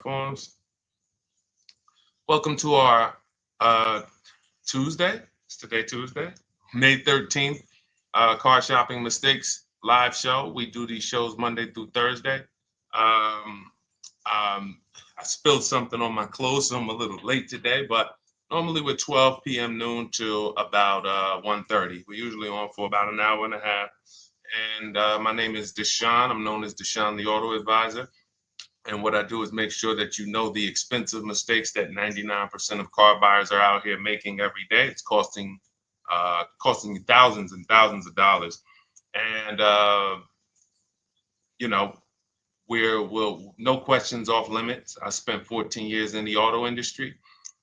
Forms. Welcome to our Tuesday. It's today Tuesday, May 13th. Car shopping mistakes live show. We do these shows Monday through Thursday. Um, I spilled something on my clothes, so I'm a little late today, but normally we're 12 p.m. noon till about 1:30. We're usually on for about an hour and a half. And my name is Deshone. I'm known as Deshone the Auto Advisor. And what I do is make sure that you know the expensive mistakes that 99% of car buyers are out here making every day. It's costing you thousands and thousands of dollars. And you know, we'll no questions off limits. I spent 14 years in the auto industry.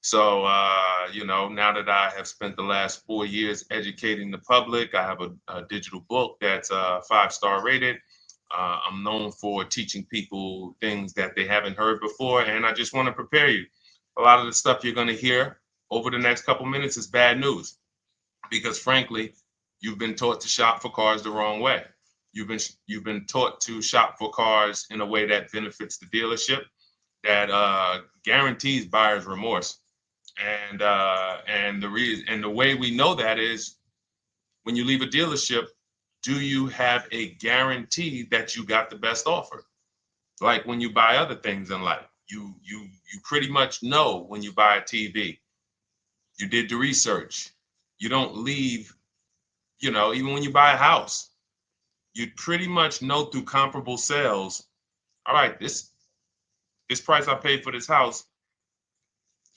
So now that I have spent the last 4 years educating the public, I have a digital book that's 5-star rated. I'm known for teaching people things that they haven't heard before, and I just want to prepare you. A lot of the stuff you're going to hear over the next couple minutes is bad news because, frankly, you've been taught to shop for cars the wrong way. You've been taught to shop for cars in a way that benefits the dealership, that guarantees buyer's remorse, and the way we know that is when you leave a dealership. Do you have a guarantee that you got the best offer? Like when you buy other things in life, you pretty much know when you buy a TV. You did the research. You don't leave, even when you buy a house, you pretty much know through comparable sales, all right, this price I paid for this house,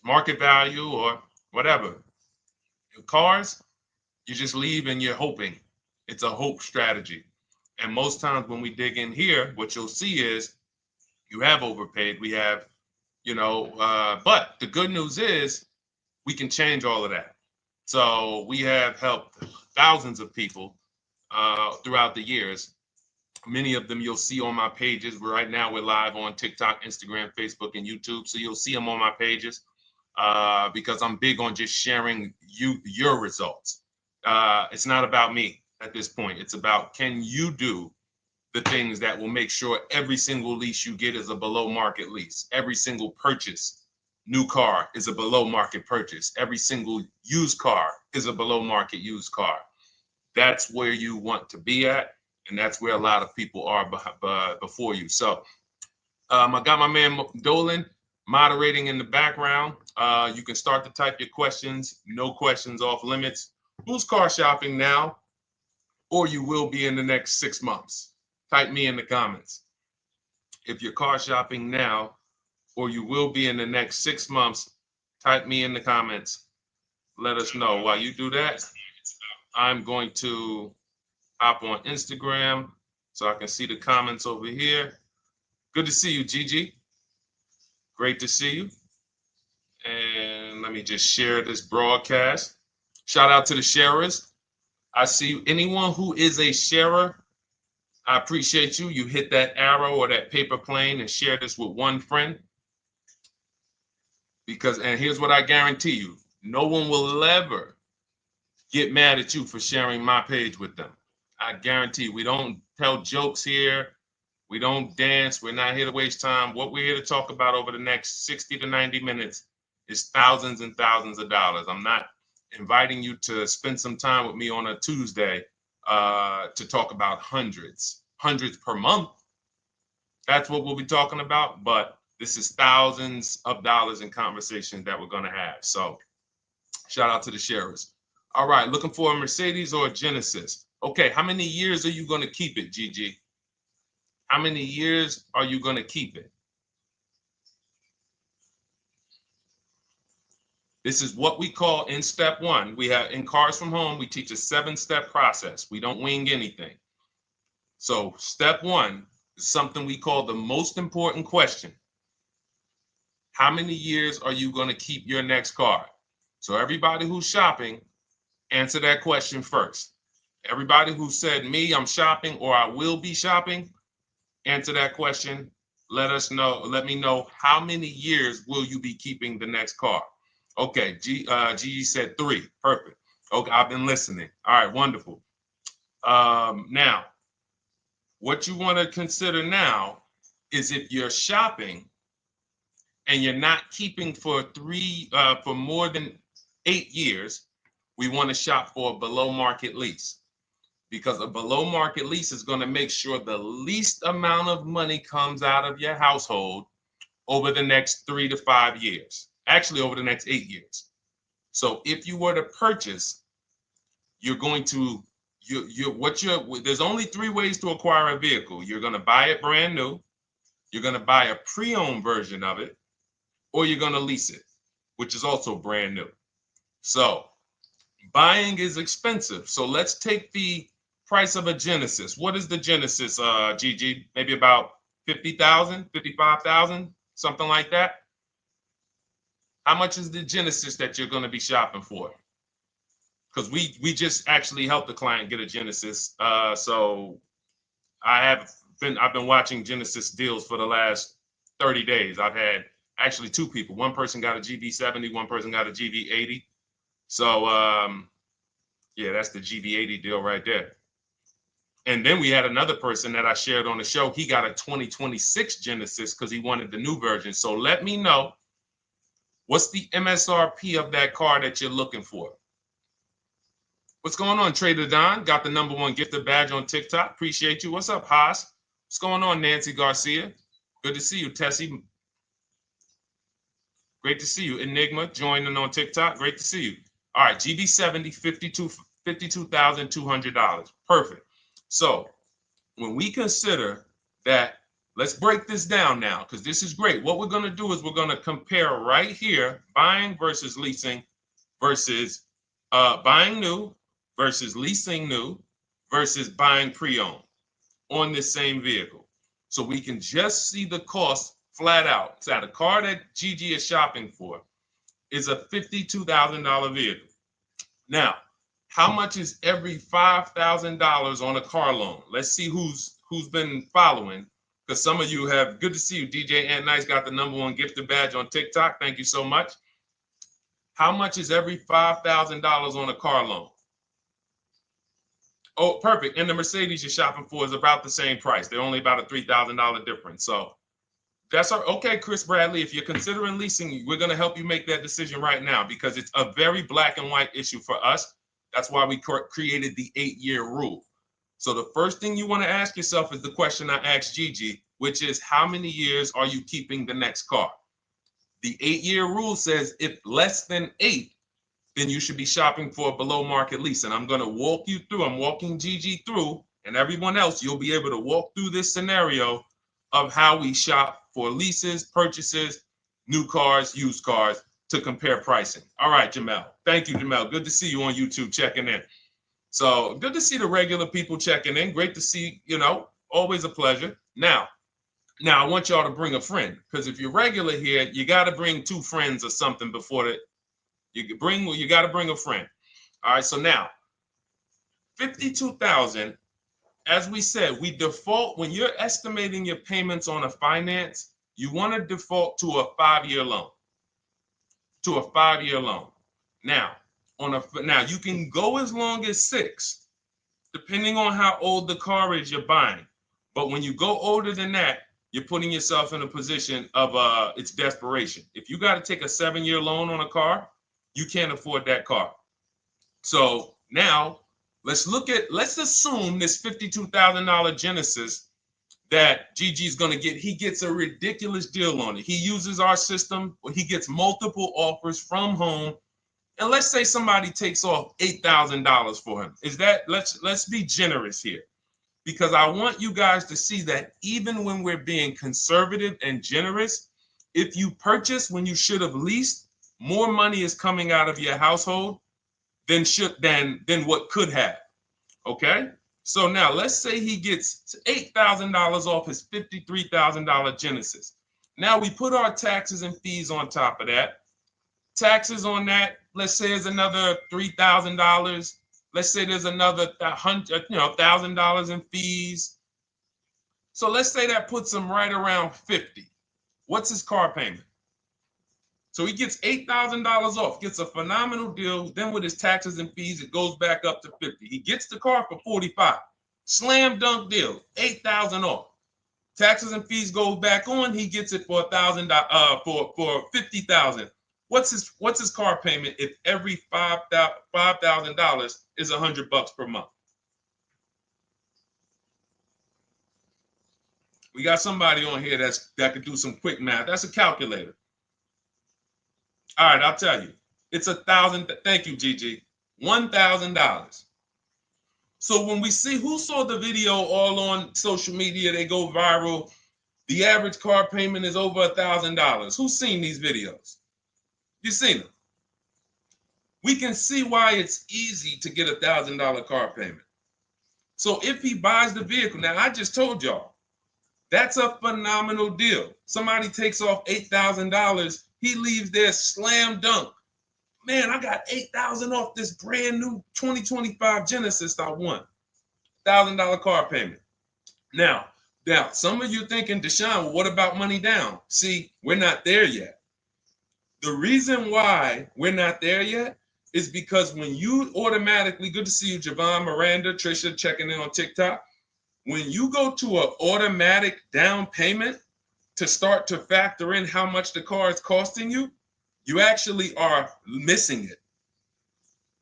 market value or whatever. Cars, you just leave and you're hoping. It's a hope strategy. And most times when we dig in here, what you'll see is you have overpaid. We have, but the good news is we can change all of that. So we have helped thousands of people throughout the years. Many of them you'll see on my pages. Right now we're live on TikTok, Instagram, Facebook, and YouTube. So you'll see them on my pages because I'm big on just sharing your results. It's not about me at this point. It's about, can you do the things that will make sure every single lease you get is a below market lease. Every single purchase, new car, is a below market purchase. Every single used car is a below market used car. That's where you want to be at, and that's where a lot of people are before you. So I got my man Dolan moderating in the background. You can start to type your questions. No questions off limits. Who's car shopping now, or you will be in the next 6 months? Type me in the comments. If you're car shopping now, or you will be in the next 6 months, type me in the comments. Let us know. While you do that, I'm going to hop on Instagram so I can see the comments over here. Good to see you, Gigi. Great to see you. And let me just share this broadcast. Shout out to the sharers. I see anyone who is a sharer. I appreciate you. You hit that arrow or that paper plane and share this with one friend. And here's what I guarantee you. No one will ever get mad at you for sharing my page with them. I guarantee you, we don't tell jokes here. We don't dance. We're not here to waste time. What we're here to talk about over the next 60 to 90 minutes is thousands and thousands of dollars. I'm not inviting you to spend some time with me on a Tuesday to talk about hundreds per month. That's what we'll be talking about. But this is thousands of dollars in conversations that we're going to have. So shout out to the sharers. All right, looking for a Mercedes or a Genesis. Okay, how many years are you going to keep it, Gigi? How many years are you going to keep it? This is what we call in step one. We have in Cars from Home, we teach a 7-step process. We don't wing anything. So step one is something we call the most important question. How many years are you going to keep your next car? So everybody who's shopping, answer that question first. Everybody who said me, I'm shopping, or I will be shopping, answer that question. Let me know how many years will you be keeping the next car? Okay, Gigi said 3. Perfect. Okay, I've been listening. All right, wonderful. Now, what you want to consider now is if you're shopping, and you're not keeping for more than 8 years, we want to shop for a below market lease, because a below market lease is going to make sure the least amount of money comes out of your household over the next 3 to 5 years, actually over the next 8 years. So if you were to purchase, you're going to, there's only 3 ways to acquire a vehicle. You're going to buy it brand new, you're going to buy a pre-owned version of it, or you're going to lease it, which is also brand new. So buying is expensive. So let's take the price of a Genesis. What is the Genesis, Gigi? Maybe about 50,000, 55,000, something like that. How much is the Genesis that you're going to be shopping for? Because we just actually helped the client get a Genesis. So I've been watching Genesis deals for the last 30 days. I've had actually 2 people. One person got a GB70, one person got a GB80. So yeah, that's the GB80 deal right there. And then we had another person that I shared on the show. He got a 2026 Genesis because he wanted the new version. So let me know, what's the MSRP of that car that you're looking for? What's going on, Trader Don? Got the #1 gifted badge on TikTok. Appreciate you. What's up, Haas? What's going on, Nancy Garcia? Good to see you, Tessie. Great to see you. Enigma joining on TikTok. Great to see you. All right, GB70, $52,200. Perfect. So when we consider that, let's break this down now, because this is great. What we're going to do is we're going to compare right here, buying versus leasing versus buying new versus leasing new versus buying pre-owned on this same vehicle. So we can just see the cost flat out. So the car that Gigi is shopping for is a $52,000 vehicle. Now, how much is every $5,000 on a car loan? Let's see who's been following, because some of you have. Good to see you, DJ Ant Nice got the #1 gifted badge on TikTok. Thank you so much. How much is every $5,000 on a car loan? Oh, perfect. And the Mercedes you're shopping for is about the same price. They're only about a $3,000 difference. So that's okay, Chris Bradley. If you're considering leasing, we're going to help you make that decision right now, because it's a very black and white issue for us. That's why we created the 8-year rule. So the first thing you want to ask yourself is the question I asked Gigi, which is, how many years are you keeping the next car? The 8-year rule says if less than 8, then you should be shopping for a below market lease. And I'm going to walk you through, I'm walking Gigi through, and everyone else, you'll be able to walk through this scenario of how we shop for leases, purchases, new cars, used cars, to compare pricing. All right, Jamel. Thank you, Jamel. Good to see you on YouTube checking in. So good to see the regular people checking in. Great to see, always a pleasure. Now I want y'all to bring a friend, because if you're regular here, you got to bring 2 friends or something before you got to bring a friend. All right, so now 52,000, as we said, we default when you're estimating your payments on a finance, you want to default to a 5-year loan. Now, you can go as long as 6, depending on how old the car is you're buying. But when you go older than that, you're putting yourself in a position of it's desperation. If you got to take a 7-year loan on a car, you can't afford that car. So now let's assume this $52,000 Genesis that Gigi's going to get. He gets a ridiculous deal on it. He uses our system, he gets multiple offers from home. And let's say somebody takes off $8,000 for him. Let's be generous here, because I want you guys to see that even when we're being conservative and generous, if you purchase when you should have leased, more money is coming out of your household than what could have. Okay? So now let's say he gets $8,000 off his $53,000 Genesis. Now we put our taxes and fees on top of that. Taxes on that, let's say, is another $3,000. Let's say there's another $1,000 in fees. So let's say that puts him right around 50. What's his car payment? So he gets $8,000 off, gets a phenomenal deal. Then with his taxes and fees, it goes back up to 50. He gets the car for 45. Slam dunk deal, $8,000 off. Taxes and fees go back on. He gets it for $1,000. For $50,000. What's his car payment if every $5,000 is $100 per month? We got somebody on here that could do some quick math. That's a calculator. All right, I'll tell you. It's $1,000. Thank you, Gigi. $1,000. So when we see who saw the video all on social media, they go viral. The average car payment is over $1,000. Who's seen these videos? You've seen them. We can see why it's easy to get $1,000 car payment. So if he buys the vehicle, now I just told y'all, that's a phenomenal deal. Somebody takes off $8,000. He leaves there slam dunk. Man, I got $8,000 off this brand new 2025 Genesis I won. $1,000 car payment. Now, some of you thinking, Deshone, well, what about money down? See, we're not there yet. The reason why we're not there yet is because when you automatically, good to see you, Javon, Miranda, Trisha, checking in on TikTok. When you go to an automatic down payment to start to factor in how much the car is costing you, you actually are missing it.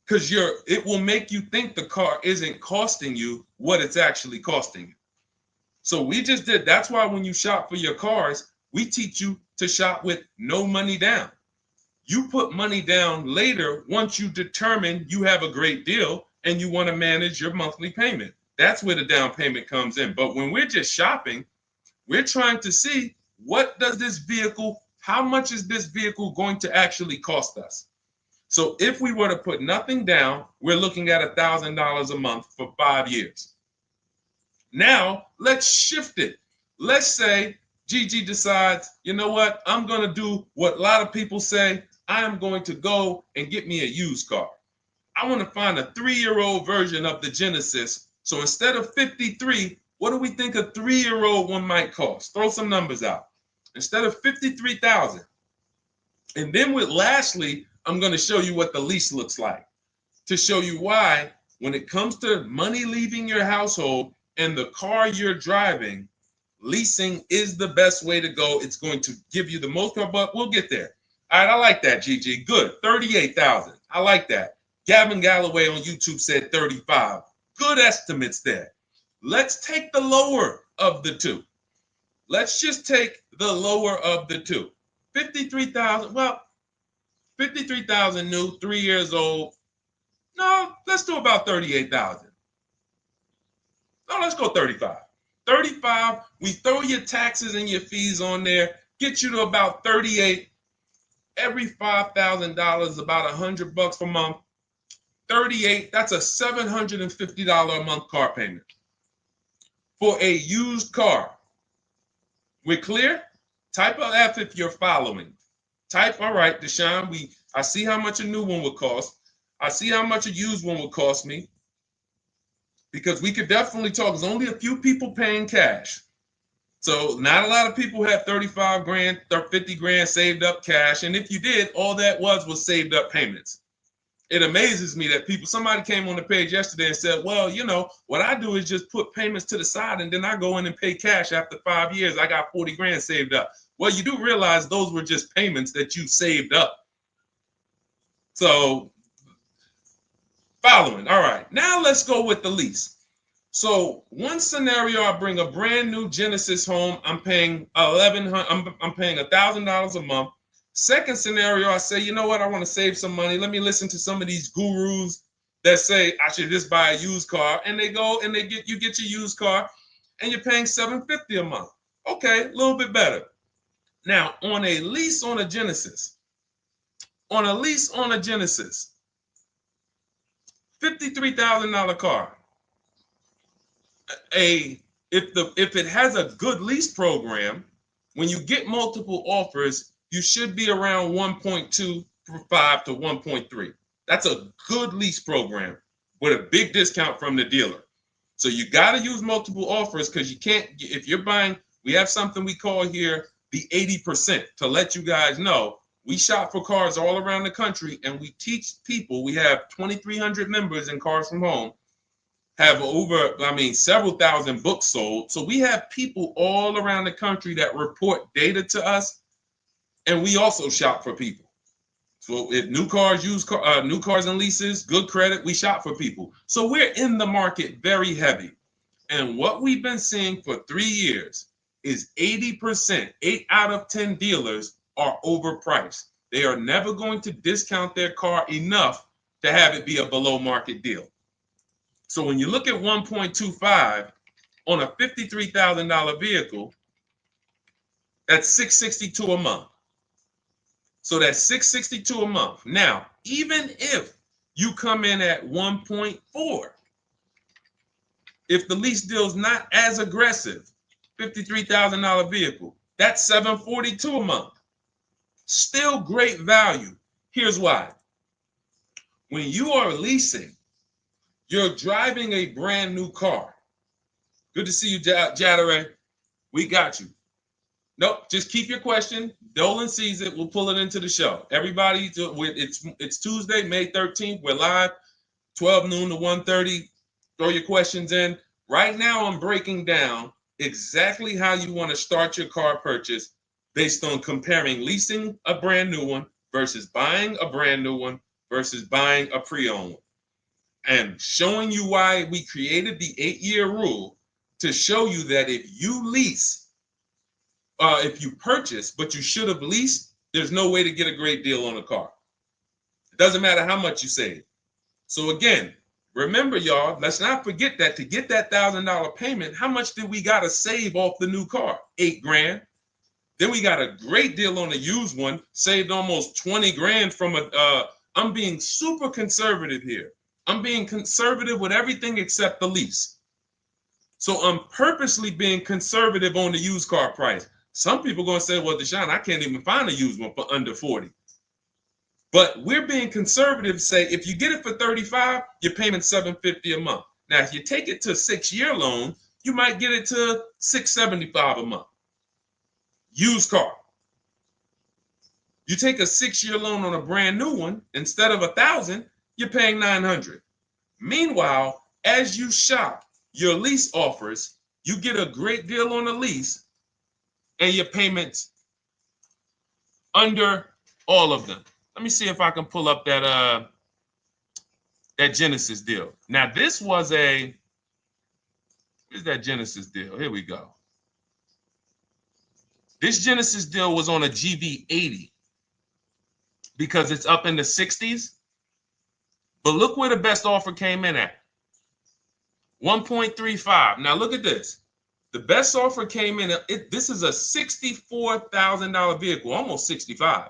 Because it will make you think the car isn't costing you what it's actually costing you. So we just did. That's why when you shop for your cars, we teach you to shop with no money down. You put money down later once you determine you have a great deal and you want to manage your monthly payment. That's where the down payment comes in. But when we're just shopping, we're trying to see how much is this vehicle going to actually cost us? So if we were to put nothing down, we're looking at $1,000 a month for 5 years. Now, let's shift it. Let's say Gigi decides, you know what? I'm going to do what a lot of people say. I am going to go and get me a used car. I want to find a 3-year-old version of the Genesis. So instead of $53,000, what do we think a 3-year-old one might cost? Throw some numbers out. Instead of $53,000. And then lastly, I'm going to show you what the lease looks like to show you why when it comes to money leaving your household and the car you're driving, leasing is the best way to go. It's going to give you the most, but we'll get there. All right, I like that, Gigi. Good. 38,000. I like that. Gavin Galloway on YouTube said 35. Good estimates there. Let's take the lower of the two. Let's just take the lower of the two. 53,000. Well, 53,000 new, 3 years old. No, let's do about 38,000. No, let's go 35. 35, we throw your taxes and your fees on there, get you to about 38. Every $5,000, about $100 per month. 38, that's a $750 a month car payment for a used car. We're clear? Type of F if you're following. Type, all right, Deshone, I see how much a new one would cost. I see how much a used one would cost me. Because we could definitely talk. There's only a few people paying cash. So not a lot of people have 35 grand, 50 grand saved up cash. And if you did, all that was saved up payments. It amazes me that somebody came on the page yesterday and said, well, you know, what I do is just put payments to the side and then I go in and pay cash after 5 years. I got 40 grand saved up. Well, you do realize those were just payments that you saved up. So following. All right, now let's go with the lease. So one scenario, I bring a brand new Genesis home. I'm paying $1,000 a month. Second scenario, I say, you know what? I want to save some money. Let me listen to some of these gurus that say I should just buy a used car, and they go and you get your used car, and you're paying $750 a month. Okay, a little bit better. Now on a lease on a Genesis, $53,000 car. If it has a good lease program, when you get multiple offers, you should be around 1.25 to 1.3. That's a good lease program with a big discount from the dealer. So you got to use multiple offers because you can't, if you're buying, we have something we call here the 80% to let you guys know. We shop for cars all around the country and we teach people, we have 2,300 members in Cars from Home, have several thousand books sold. So we have people all around the country that report data to us, and we also shop for people. So if new cars, new cars and leases, good credit, we shop for people. So we're in the market very heavy. And what we've been seeing for 3 years is 80%, 8 out of 10 dealers are overpriced. They are never going to discount their car enough to have it be a below market deal. So when you look at 1.25 on a $53,000 vehicle, that's $662 a month. So that's $662 a month. Now, even if you come in at 1.4, if the lease deal is not as aggressive, $53,000 vehicle, that's $742 a month. Still great value. Here's why. When you are leasing, you're driving a brand new car. Good to see you, Jadare. We got you. Nope, just keep your question. Dolan sees it. We'll pull it into the show. Everybody, it's Tuesday, May 13th. We're live, 12 noon to 1:30. Throw your questions in. Right now, I'm breaking down exactly how you want to start your car purchase based on comparing leasing a brand new one versus buying a brand new one versus buying a pre-owned one. And showing you why we created the 8-year rule to show you that if you lease, if you purchase, but you should have leased, there's no way to get a great deal on a car. It doesn't matter how much you save. So again, remember, y'all, let's not forget that to get that $1,000 payment, how much did we got to save off the new car? $8,000. Then we got a great deal on a used one, saved almost 20 grand from I'm being super conservative here. I'm being conservative with everything except the lease. So I'm purposely being conservative on the used car price. Some people are going to say, well, Deshone, I can't even find a used one for under 40. But we're being conservative, say if you get it for 35, you're paying $750 a month. Now, if you take it to a 6-year loan, you might get it to $675 a month. Used car. You take a 6-year loan on a brand new one, instead of $1,000, you're paying $900. Meanwhile, as you shop your lease offers, you get a great deal on the lease, and your payments under all of them. Let me see if I can pull up that Genesis deal. Now, this was where's that Genesis deal? Here we go. This Genesis deal was on a GV80 because it's up in the 60s. But look where the best offer came in at. 1.35. Now look at this. The best offer came in, this is a $64,000 vehicle, almost 65.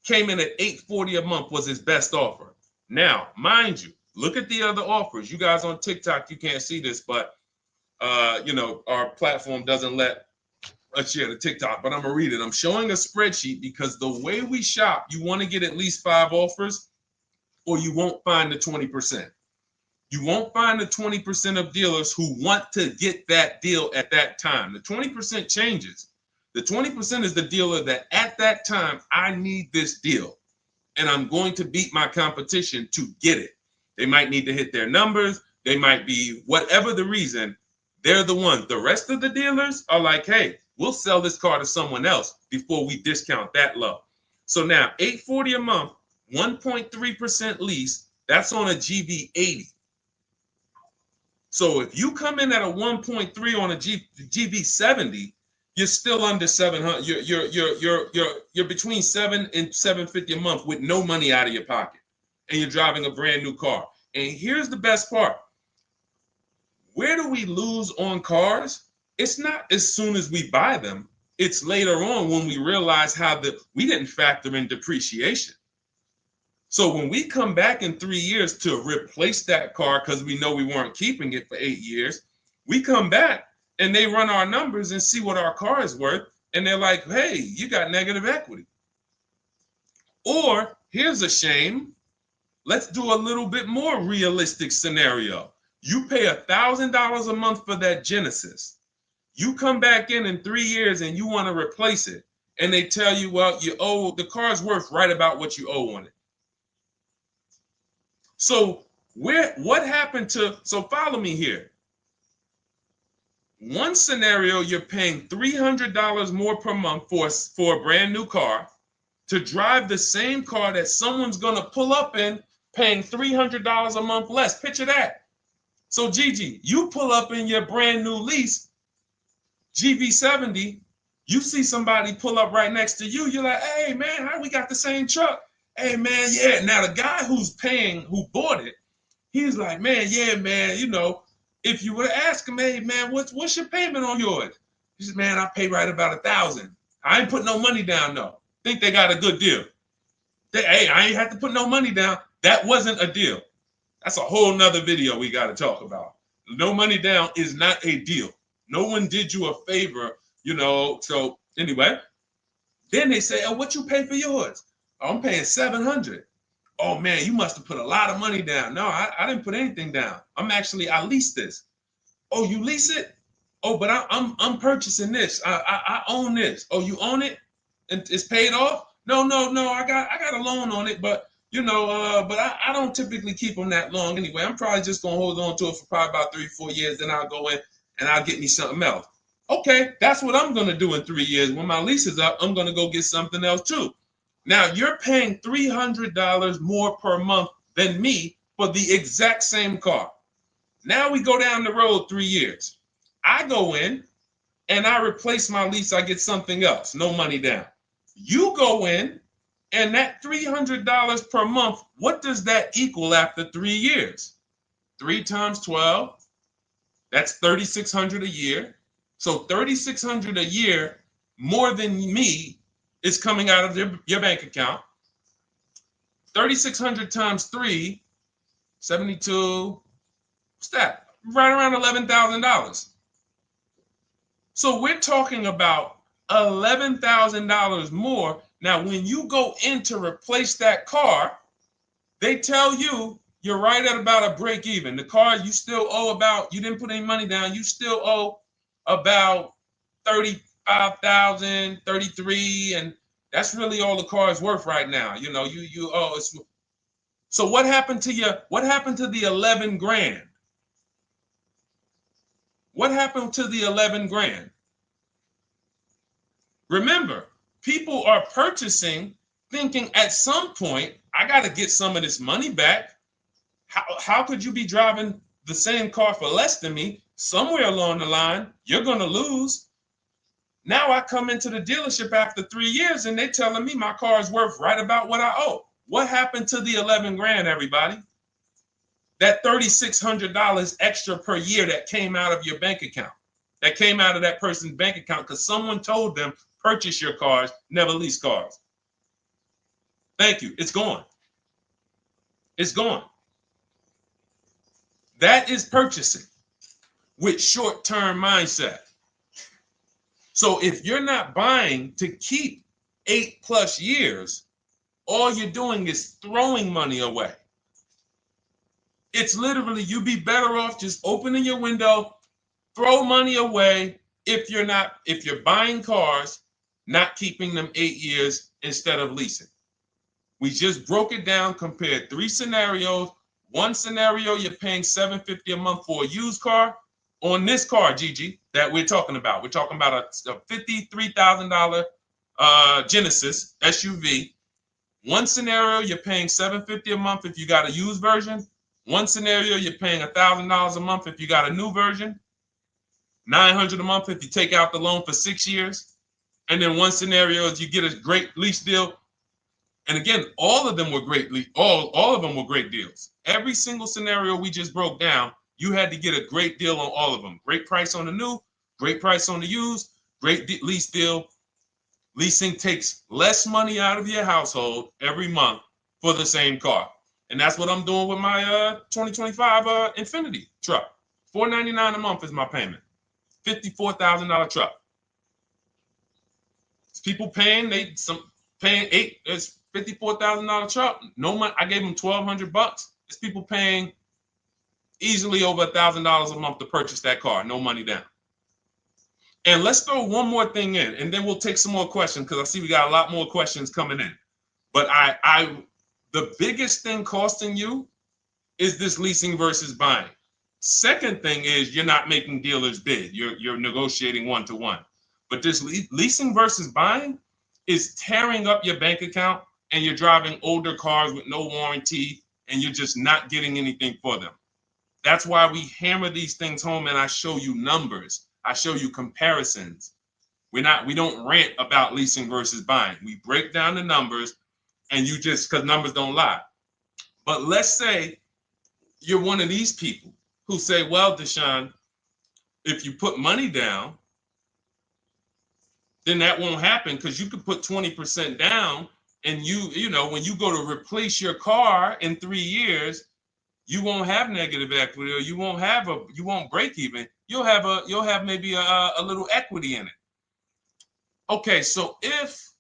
Came in at $840 a month was his best offer. Now, mind you, look at the other offers. You guys on TikTok, you can't see this, but our platform doesn't let us share the TikTok, but I'm gonna read it. I'm showing a spreadsheet because the way we shop, you want to get at least 5 offers or you won't find the 20%. You won't find the 20% of dealers who want to get that deal at that time. The 20% changes. The 20% is the dealer that at that time, I need this deal and I'm going to beat my competition to get it. They might need to hit their numbers. They might be whatever the reason. They're the ones. The rest of the dealers are like, hey, we'll sell this car to someone else before we discount that low. So now $840 a month, 1.3% lease, that's on a GV80. So if you come in at a 1.3 on a GV70, you're still under 700. You're between 7 and 750 a month with no money out of your pocket, and you're driving a brand new car. And here's the best part: where do we lose on cars? It's not as soon as we buy them. It's later on when we realize we didn't factor in depreciation. So when we come back in 3 years to replace that car because we know we weren't keeping it for 8 years, we come back and they run our numbers and see what our car is worth. And they're like, hey, you got negative equity. Or here's a shame. Let's do a little bit more realistic scenario. You pay $1,000 a month for that Genesis. You come back in 3 years and you want to replace it. And they tell you, well, the car's worth right about what you owe on it. So What happened to, so follow me here. One scenario, you're paying $300 more per month for a brand new car to drive the same car that someone's going to pull up in, paying $300 a month less. Picture that. So Gigi, you pull up in your brand new lease, GV70, you see somebody pull up right next to you. You're like, hey man, how we got the same truck? Hey man, yeah. Now the guy who bought it, he's like, man, yeah, man, you know, if you were to ask him, hey man, what's your payment on yours? He says, man, I pay right about $1,000. I ain't put no money down though. Think they got a good deal. Hey, I ain't had to put no money down. That wasn't a deal. That's a whole nother video we got to talk about. No money down is not a deal. No one did you a favor, you know. So anyway, then they say, oh, what you pay for yours? Oh, I'm paying $700. Oh man, you must have put a lot of money down. No, I didn't put anything down. I leased this. Oh, you lease it? Oh, but I'm purchasing this. I own this. Oh, you own it? And it's paid off? No. I got a loan on it, but you know, but I don't typically keep them that long anyway. I'm probably just gonna hold on to it for probably about 3-4 years. Then I'll go in and I'll get me something else. Okay, that's what I'm gonna do in 3 years. When my lease is up, I'm gonna go get something else too. Now you're paying $300 more per month than me for the exact same car. Now we go down the road 3 years. I go in and I replace my lease. I get something else, no money down. You go in and that $300 per month, what does that equal after 3 years? 3 times 12, that's $3,600 a year. So $3,600 a year more than me is coming out of your bank account. 3,600 times 3, 72, what's that? Right around $11,000. So we're talking about $11,000 more. Now, when you go in to replace that car, they tell you you're right at about a break even. The car you still owe about, you didn't put any money down, you still owe about 35,000, 33, and that's really all the car is worth right now. You know, you owe. So what happened to you? What happened to the 11 grand? What happened to the 11 grand? Remember, people are purchasing thinking at some point, I got to get some of this money back. How could you be driving the same car for less than me? Somewhere along the line, you're going to lose. Now I come into the dealership after 3 years and they're telling me my car is worth right about what I owe. What happened to the 11 grand, everybody? That $3,600 extra per year that came out of your bank account, that came out of that person's bank account because someone told them, purchase your cars, never lease cars. Thank you. It's gone. It's gone. That is purchasing with short-term mindset. So if you're not buying to keep 8+ years, all you're doing is throwing money away. It's literally, you'd be better off just opening your window, throw money away if you're buying cars, not keeping them 8 years instead of leasing. We just broke it down, compared 3 scenarios. One scenario, you're paying $750 a month for a used car. On this car, Gigi, that we're talking about a $53,000 Genesis SUV. One scenario, you're paying $750 a month if you got a used version. One scenario, you're paying $1,000 a month if you got a new version. $900 a month if you take out the loan for 6 years. And then one scenario is you get a great lease deal. And again, all of them were great. All of them were great deals. Every single scenario we just broke down, you had to get a great deal on all of them. Great price on the new, great price on the used, great lease deal. Leasing takes less money out of your household every month for the same car. And that's what I'm doing with my 2025 Infiniti truck. $499 a month is my payment. $54,000 truck. It's people paying, it's $54,000 truck. No money. I gave them $1,200. It's people paying easily over $1,000 a month to purchase that car. No money down. And let's throw one more thing in, and then we'll take some more questions because I see we got a lot more questions coming in. But the biggest thing costing you is this leasing versus buying? Second thing is you're not making dealers bid. You're negotiating one-to-one. But this leasing versus buying is tearing up your bank account, and you're driving older cars with no warranty, and you're just not getting anything for them. That's why we hammer these things home, and I show you numbers. I show you comparisons. We don't rant about leasing versus buying. We break down the numbers, and you just, because numbers don't lie. But let's say you're one of these people who say, well, Deshone, if you put money down, then that won't happen, because you could put 20% down, and you know, when you go to replace your car in 3 years, you won't have negative equity, or you won't break even. You'll have maybe a little equity in it. Okay, so if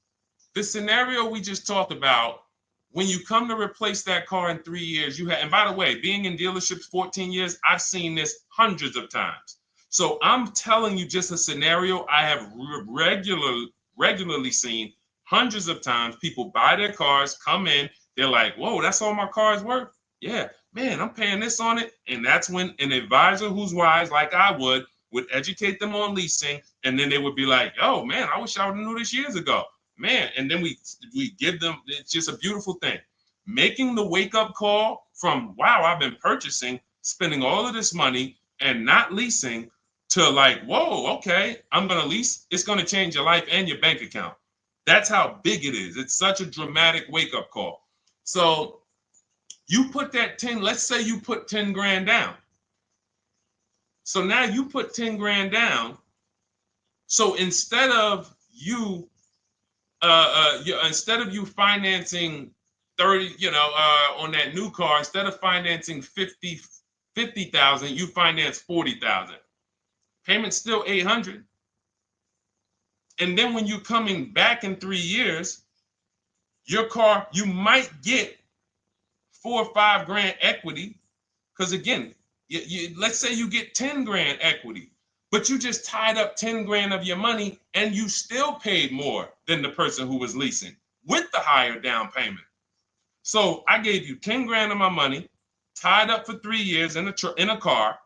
the scenario we just talked about, when you come to replace that car in 3 years, and by the way, being in dealerships 14 years, I've seen this hundreds of times. So I'm telling you just a scenario I have regularly seen hundreds of times. People buy their cars, come in, they're like, whoa, that's all my car's worth? Yeah, man, I'm paying this on it. And that's when an advisor who's wise, like I would educate them on leasing. And then they would be like, oh, man, I wish I would have knew this years ago. Man, and then we give them, it's just a beautiful thing. Making the wake-up call from, wow, I've been purchasing, spending all of this money and not leasing, to like, whoa, okay, I'm going to lease. It's going to change your life and your bank account. That's how big it is. It's such a dramatic wake-up call. So you put that 10, let's say you put 10 grand down. So now you put 10 grand down. So instead of you financing 30, on that new car, instead of financing 50,000, you finance 40,000. Payment's still 800. And then when you're coming back in 3 years, your car, you might get 4 or 5 grand equity. Because again, let's say you get 10 grand equity, but you just tied up 10 grand of your money, and you still paid more than the person who was leasing with the higher down payment. So I gave you 10 grand of my money, tied up for 3 years in a car.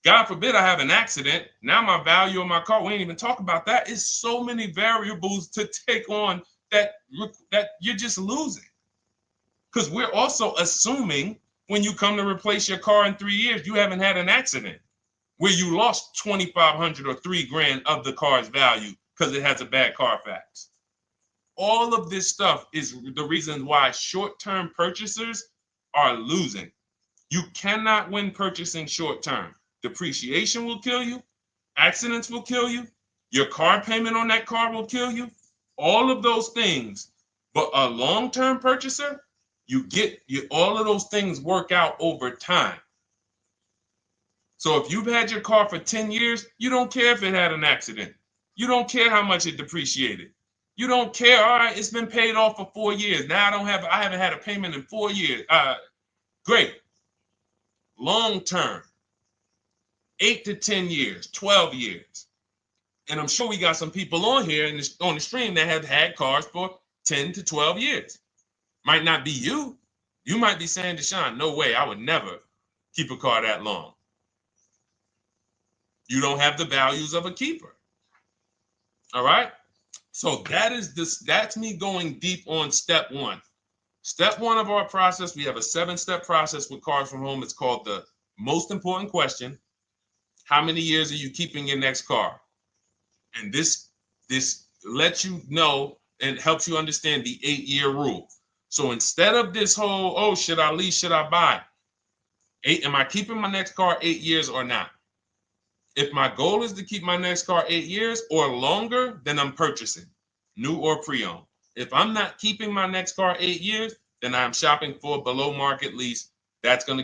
God forbid I have an accident. Now my value of my car, we ain't even talk about that. It's so many variables to take on that you're just losing. Because we're also assuming when you come to replace your car in 3 years, you haven't had an accident where you lost 2,500 or 3 grand of the car's value because it has a bad Carfax. All of this stuff is the reason why short-term purchasers are losing. You cannot win purchasing short-term. Depreciation will kill you. Accidents will kill you. Your car payment on that car will kill you. All of those things. But a long-term purchaser, all of those things work out over time. So if you've had your car for 10 years, you don't care if it had an accident. You don't care how much it depreciated. You don't care. All right, it's been paid off for 4 years. Now I haven't had a payment in 4 years. Great. Long-term. 8 to 10 years, 12 years. And I'm sure we got some people on here on the stream that have had cars for 10 to 12 years. Might not be you. You might be saying, Deshone, no way, I would never keep a car that long. You don't have the values of a keeper. All right? So that's me going deep on step one. Step one of our process, we have a 7-step process with Cars from Home. It's called the most important question. How many years are you keeping your next car? And this lets you know and helps you understand the 8-year rule. So instead of this whole, oh, should I lease, should I buy? Am I keeping my next car 8 years or not? If my goal is to keep my next car 8 years or longer, then I'm purchasing, new or pre-owned. If I'm not keeping my next car 8 years, then I'm shopping for a below market lease. That's gonna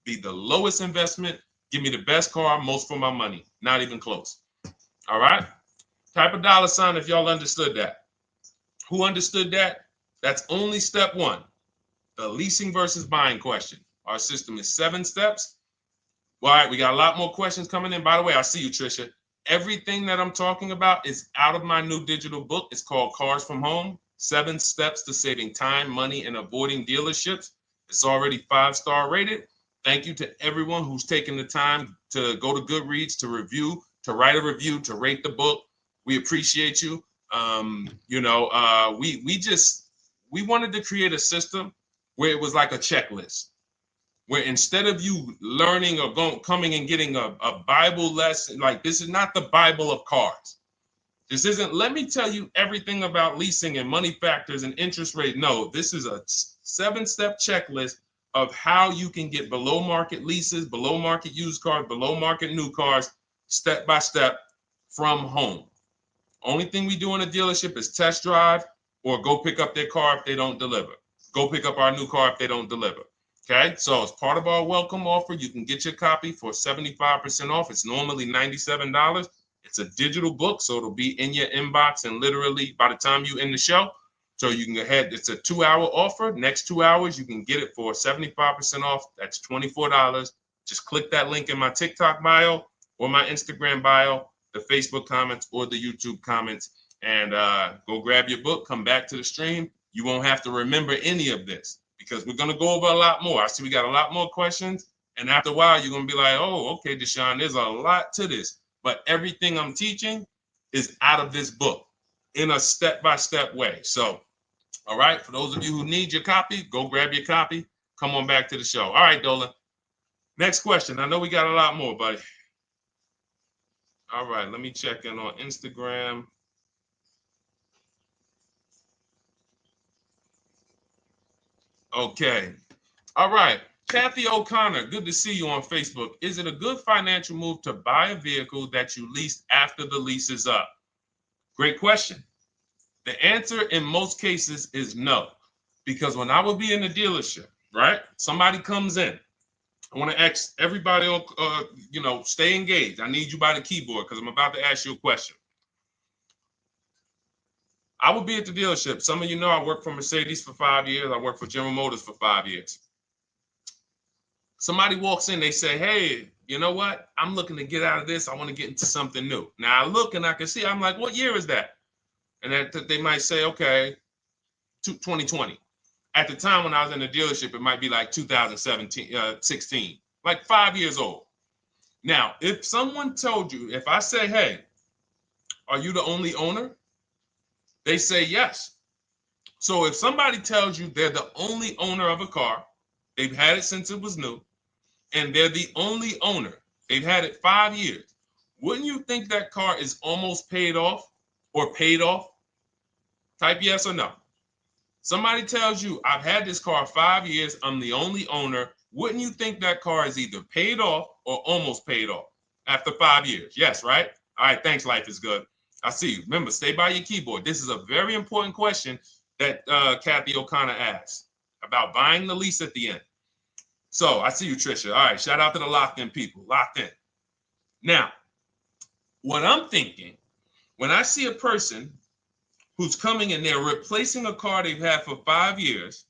be the lowest investment. Give me the best car, most for my money. Not even close. All right? Type a dollar sign if y'all understood that. Who understood that? That's only step one. The leasing versus buying question. Our system is 7 steps. All right, we got a lot more questions coming in. By the way, I see you, Trisha. Everything that I'm talking about is out of my new digital book. It's called Cars from Home, 7 Steps to Saving Time, Money, and Avoiding Dealerships. It's already 5-star rated. Thank you to everyone who's taken the time to go to Goodreads to review, to write a review, to rate the book. We appreciate you. We wanted to create a system where it was like a checklist, where instead of you learning or coming and getting a Bible lesson, like this is not the Bible of cars. This isn't, let me tell you everything about leasing and money factors and interest rate. No, this is a 7-step checklist of how you can get below market leases, below market used cars, below market new cars, step by step from home. Only thing we do in a dealership is test drive or go pick up their car if they don't deliver. Go pick up our new car if they don't deliver. Okay, so as part of our welcome offer, you can get your copy for 75% off. It's normally $97. It's a digital book, so it'll be in your inbox and literally by the time you end the show. So you can go ahead. It's a 2-hour offer. Next 2 hours, you can get it for 75% off. That's $24. Just click that link in my TikTok bio or my Instagram bio, the Facebook comments or the YouTube comments, and go grab your book. Come back to the stream. You won't have to remember any of this because we're going to go over a lot more. I see we got a lot more questions. And after a while, you're going to be like, oh, okay, Deshone, there's a lot to this. But everything I'm teaching is out of this book in a step-by-step way. So, all right, for those of you who need your copy, go grab your copy. Come on back to the show. All right, Dolan. Next question. I know we got a lot more, buddy. All right, let me check in on Instagram. Okay. All right. Kathy O'Connor, good to see you on Facebook. Is it a good financial move to buy a vehicle that you leased after the lease is up? Great question. The answer in most cases is no, because when I would be in the dealership, right? Somebody comes in. I want to ask everybody, stay engaged. I need you by the keyboard because I'm about to ask you a question. I would be at the dealership. Some of you know I worked for Mercedes for 5 years. I worked for General Motors for 5 years. Somebody walks in, they say, hey, you know what? I'm looking to get out of this. I want to get into something new. Now I look and I can see, I'm like, what year is that? And that they might say, okay, 2020. At the time when I was in the dealership, it might be like 16, like 5 years old. Now, if someone told you, if I say, hey, are you the only owner? They say yes. So if somebody tells you they're the only owner of a car, they've had it since it was new, and they're the only owner, they've had it 5 years, wouldn't you think that car is almost paid off or paid off? Type yes or no. Somebody tells you, I've had this car 5 years, I'm the only owner. Wouldn't you think that car is either paid off or almost paid off after 5 years? Yes, right? All right, thanks, Life is Good. I see you. Remember, stay by your keyboard. This is a very important question that Kathy O'Connor asked about buying the lease at the end. So I see you, Trisha. All right, shout out to the locked in people. Locked in. Now, what I'm thinking, when I see a person who's coming in, they're replacing a car they've had for 5 years,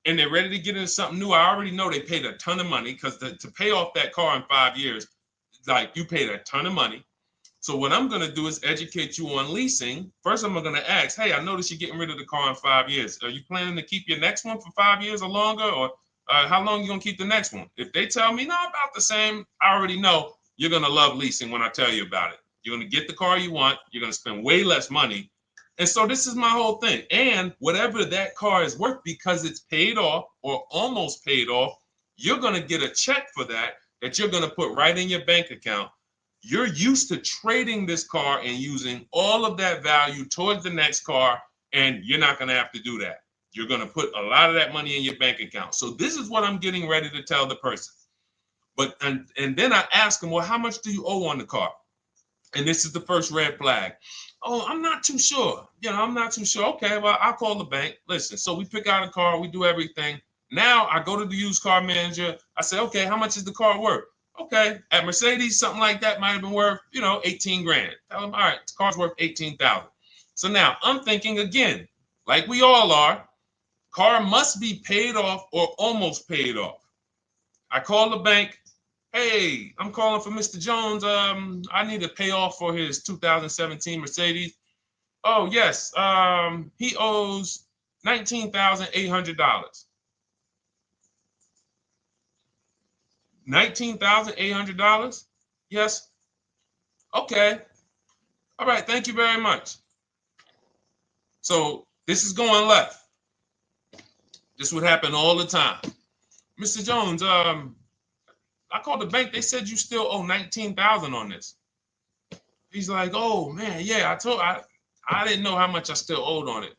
and they're ready to get into something new. I already know they paid a ton of money because to pay off that car in 5 years, like you paid a ton of money. So what I'm going to do is educate you on leasing. First, I'm going to ask, hey, I noticed you're getting rid of the car in 5 years. Are you planning to keep your next one for 5 years or longer? Or how long are you going to keep the next one? If they tell me, no, about the same, I already know you're going to love leasing when I tell you about it. You're going to get the car you want. You're going to spend way less money. And so this is my whole thing. And whatever that car is worth, because it's paid off or almost paid off, you're going to get a check for that you're going to put right in your bank account. You're used to trading this car and using all of that value towards the next car, and you're not going to have to do that. You're going to put a lot of that money in your bank account. So this is what I'm getting ready to tell the person. But and then I ask them, well, how much do you owe on the car? And this is the first red flag. Oh, I'm not too sure. I'm not too sure. Okay, well, I'll call the bank. Listen, so we pick out a car, we do everything. Now I go to the used car manager. I say, okay, how much is the car worth? Okay, at Mercedes, something like that might have been worth, 18 grand. Tell them, all right, the car's worth 18,000. So now I'm thinking again, like we all are, car must be paid off or almost paid off. I call the bank. Hey, I'm calling for Mr. Jones. I need to pay off for his 2017 Mercedes. Oh, yes. He owes $19,800. $19,800? Yes. Okay. All right. Thank you very much. So this is going left. This would happen all the time. Mr. Jones, I called the bank. They said you still owe 19,000 on this. He's like, oh man, yeah, I didn't know how much I still owed on it.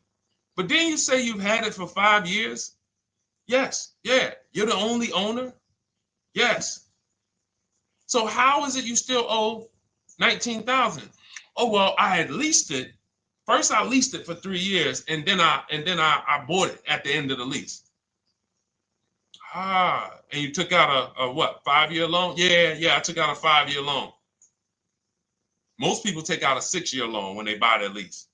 But didn't you say you've had it for 5 years? Yes. Yeah. You're the only owner? Yes. So how is it you still owe 19,000? Oh, well, I had leased it. First I leased it for 3 years and then I bought it at the end of the lease. Ah, and you took out a what, 5-year loan? Yeah, I took out a 5-year loan. Most people take out a 6-year loan when they buy their lease.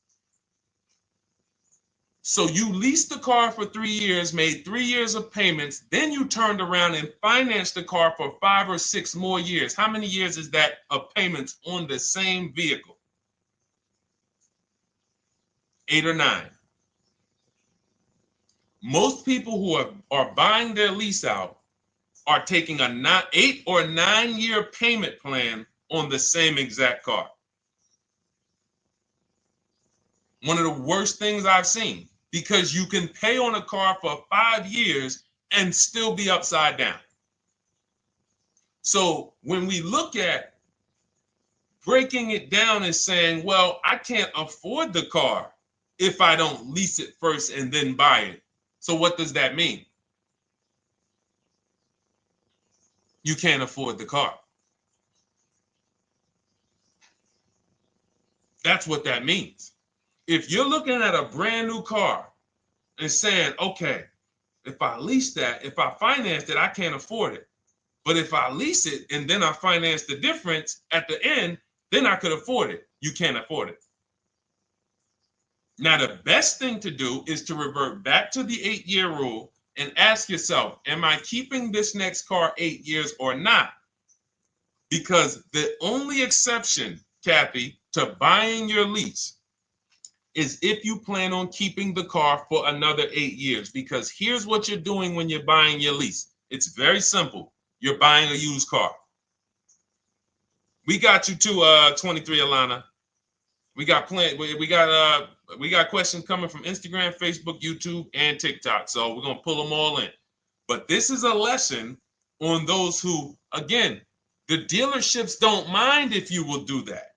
So you leased the car for 3 years, made 3 years of payments, then you turned around and financed the car for 5 or 6 more years. How many years is that of payments on the same vehicle? 8 or 9. Most people who are buying their lease out are taking a 8 or 9 year payment plan on the same exact car. One of the worst things I've seen, because you can pay on a car for 5 years and still be upside down. So when we look at breaking it down and saying, well, I can't afford the car if I don't lease it first and then buy it. So what does that mean? You can't afford the car. That's what that means. If you're looking at a brand new car and saying, okay, if I lease that, if I finance it, I can't afford it. But if I lease it and then I finance the difference at the end, then I could afford it. You can't afford it. Now, the best thing to do is to revert back to the 8-year rule and ask yourself, am I keeping this next car 8 years or not? Because the only exception, Kathy, to buying your lease is if you plan on keeping the car for another 8 years. Because here's what you're doing when you're buying your lease. It's very simple. You're buying a used car. We got you to 23, Alana. We got questions coming from Instagram, Facebook, YouTube, and TikTok. So we're gonna pull them all in. But this is a lesson on those who, again, the dealerships don't mind if you will do that.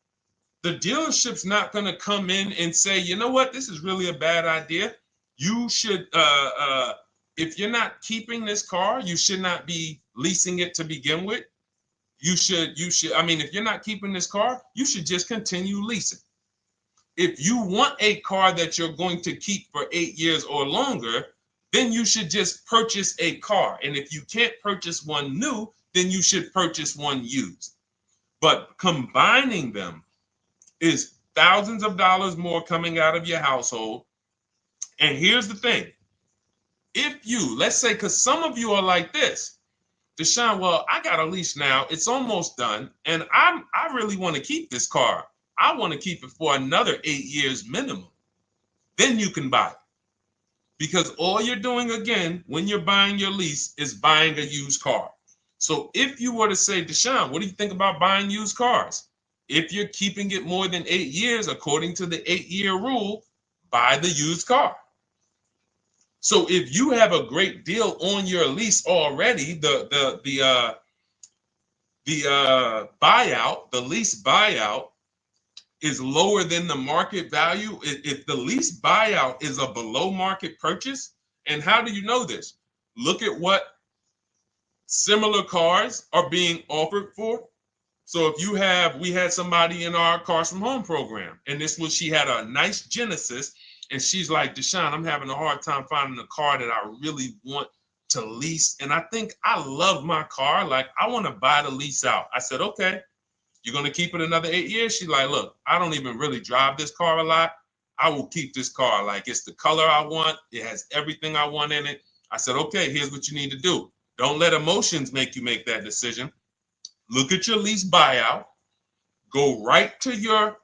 The dealership's not gonna come in and say, you know what, this is really a bad idea. You should, if you're not keeping this car, you should not be leasing it to begin with. You should, I mean, if you're not keeping this car, you should just continue leasing. If you want a car that you're going to keep for 8 years or longer, then you should just purchase a car. And if you can't purchase one new, then you should purchase one used. But combining them is thousands of dollars more coming out of your household. And here's the thing. If you, let's say, because some of you are like this, Deshone, well, I got a lease now. It's almost done. And I really want to keep this car. I want to keep it for another 8 years minimum. Then you can buy it. Because all you're doing, again, when you're buying your lease is buying a used car. So if you were to say, Deshone, what do you think about buying used cars? If you're keeping it more than 8 years, according to the 8-year rule, buy the used car. So if you have a great deal on your lease already, the buyout, the lease buyout is lower than the market value. If the lease buyout is a below market purchase, and how do you know this? Look at what similar cars are being offered for. So if you have, we had somebody in our Cars from Home program, and she had a nice Genesis, and she's like, Deshone, I'm having a hard time finding a car that I really want to lease. And I think I love my car. Like, I want to buy the lease out. I said, okay, you're going to keep it another 8 years? She's like, look, I don't even really drive this car a lot. I will keep this car. Like, it's the color I want. It has everything I want in it. I said, okay, here's what you need to do. Don't let emotions make you make that decision. Look at your lease buyout. Go right to your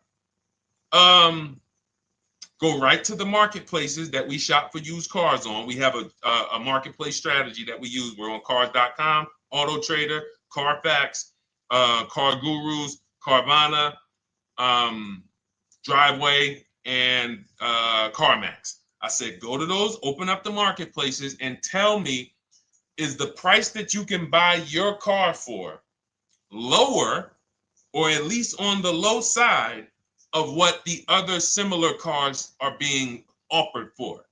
go right to the marketplaces that we shop for used cars on. We have a marketplace strategy that we use. We're on cars.com, Auto Trader, Carfax, Car Gurus, Carvana, Driveway, and CarMax. I said, go to those, open up the marketplaces, and tell me, is the price that you can buy your car for lower, or at least on the low side of what the other similar cars are being offered for?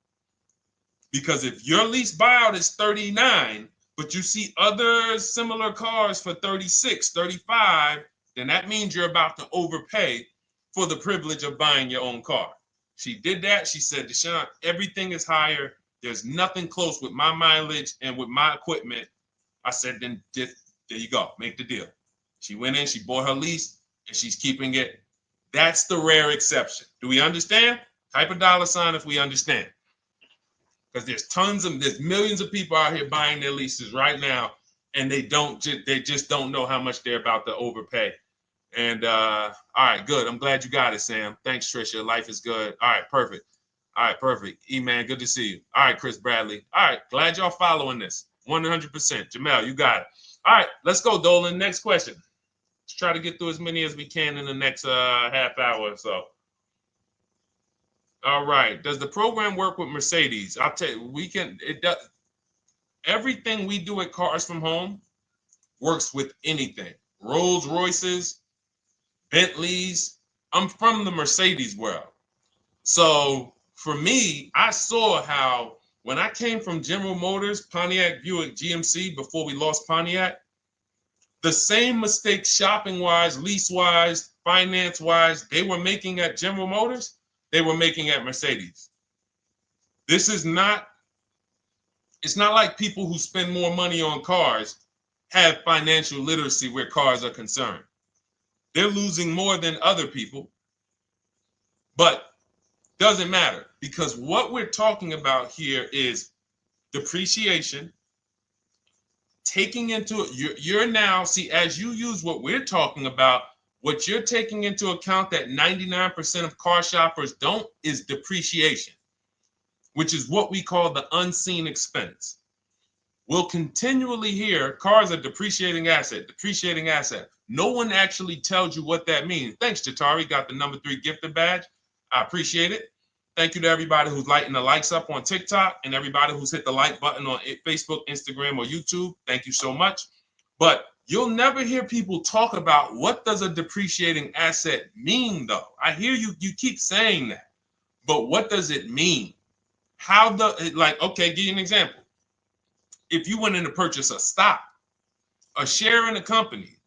Because if your lease buyout is 39, but you see other similar cars for 36, 35, then that means you're about to overpay for the privilege of buying your own car. She did that. She said, Deshone, everything is higher. There's nothing close with my mileage and with my equipment. I said, then there you go. Make the deal. She went in, she bought her lease, and she's keeping it. That's the rare exception. Do we understand? Type a $sign if we understand. Because there's millions of people out here buying their leases right now, and they just don't know how much they're about to overpay. And all right, good. I'm glad you got it, Sam. Thanks, Trisha. Life is good. All right, perfect. All right, perfect. E-Man, good to see you. All right, Chris Bradley. All right, glad y'all following this. 100%. Jamel, you got it. All right, let's go, Dolan. Next question. Let's try to get through as many as we can in the next half hour or so. All right. Does the program work with Mercedes? I'll tell you, it does. Everything we do at Cars from Home works with anything. Rolls Royces, Bentleys. I'm from the Mercedes world. So for me, I saw how when I came from General Motors, Pontiac, Buick, GMC, before we lost Pontiac, the same mistakes shopping-wise, lease-wise, finance-wise, they were making at General Motors, they were making at Mercedes. It's not like people who spend more money on cars have financial literacy where cars are concerned. They're losing more than other people, but doesn't matter, because what we're talking about here is depreciation, taking into you're now, see, as you use what we're talking about, what you're taking into account that 99% of car shoppers don't is depreciation, which is what we call the unseen expense. We'll continually hear cars are depreciating asset, depreciating asset. No one actually tells you what that means. Thanks, Jatari. Got the number 3 gifted badge. I appreciate it. Thank you to everybody who's lighting the likes up on TikTok and everybody who's hit the like button on Facebook, Instagram, or YouTube. Thank you so much. But you'll never hear people talk about what does a depreciating asset mean, though. I hear you keep saying that, but what does it mean? Okay, give you an example. If you went in to purchase a stock, a share in a company,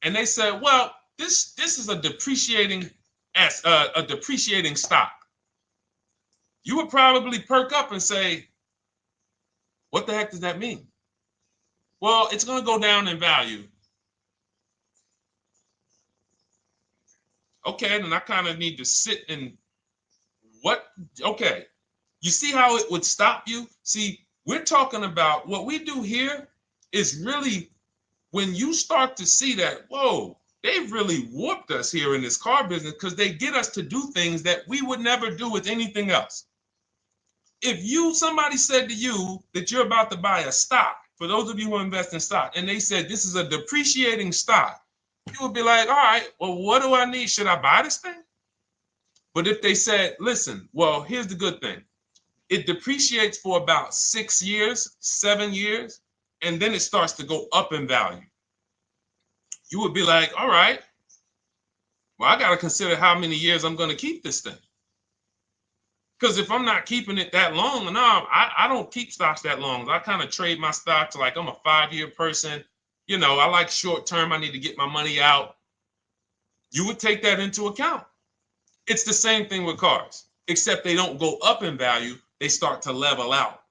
and they said, well, this is a depreciating stock, you would probably perk up and say, what the heck does that mean? Well, it's going to go down in value. Okay, then I kind of need to sit and okay. You see how it would stop you? See, we're talking about what we do here is really when you start to see that, whoa, they've really warped us here in this car business because they get us to do things that we would never do with anything else. If somebody said to you that you're about to buy a stock, for those of you who invest in stock, and they said this is a depreciating stock, you would be like, all right, well, what do I need? Should I buy this thing? But if they said, listen, well, here's the good thing. It depreciates for about 6 years, 7 years, and then it starts to go up in value. You would be like, all right, well, I got to consider how many years I'm going to keep this thing. Because if I'm not keeping it that long, no, I don't keep stocks that long. I kind of trade my stocks like I'm a 5-year person. You know, I like short term. I need to get my money out. You would take that into account. It's the same thing with cars, except they don't go up in value. They start to level out.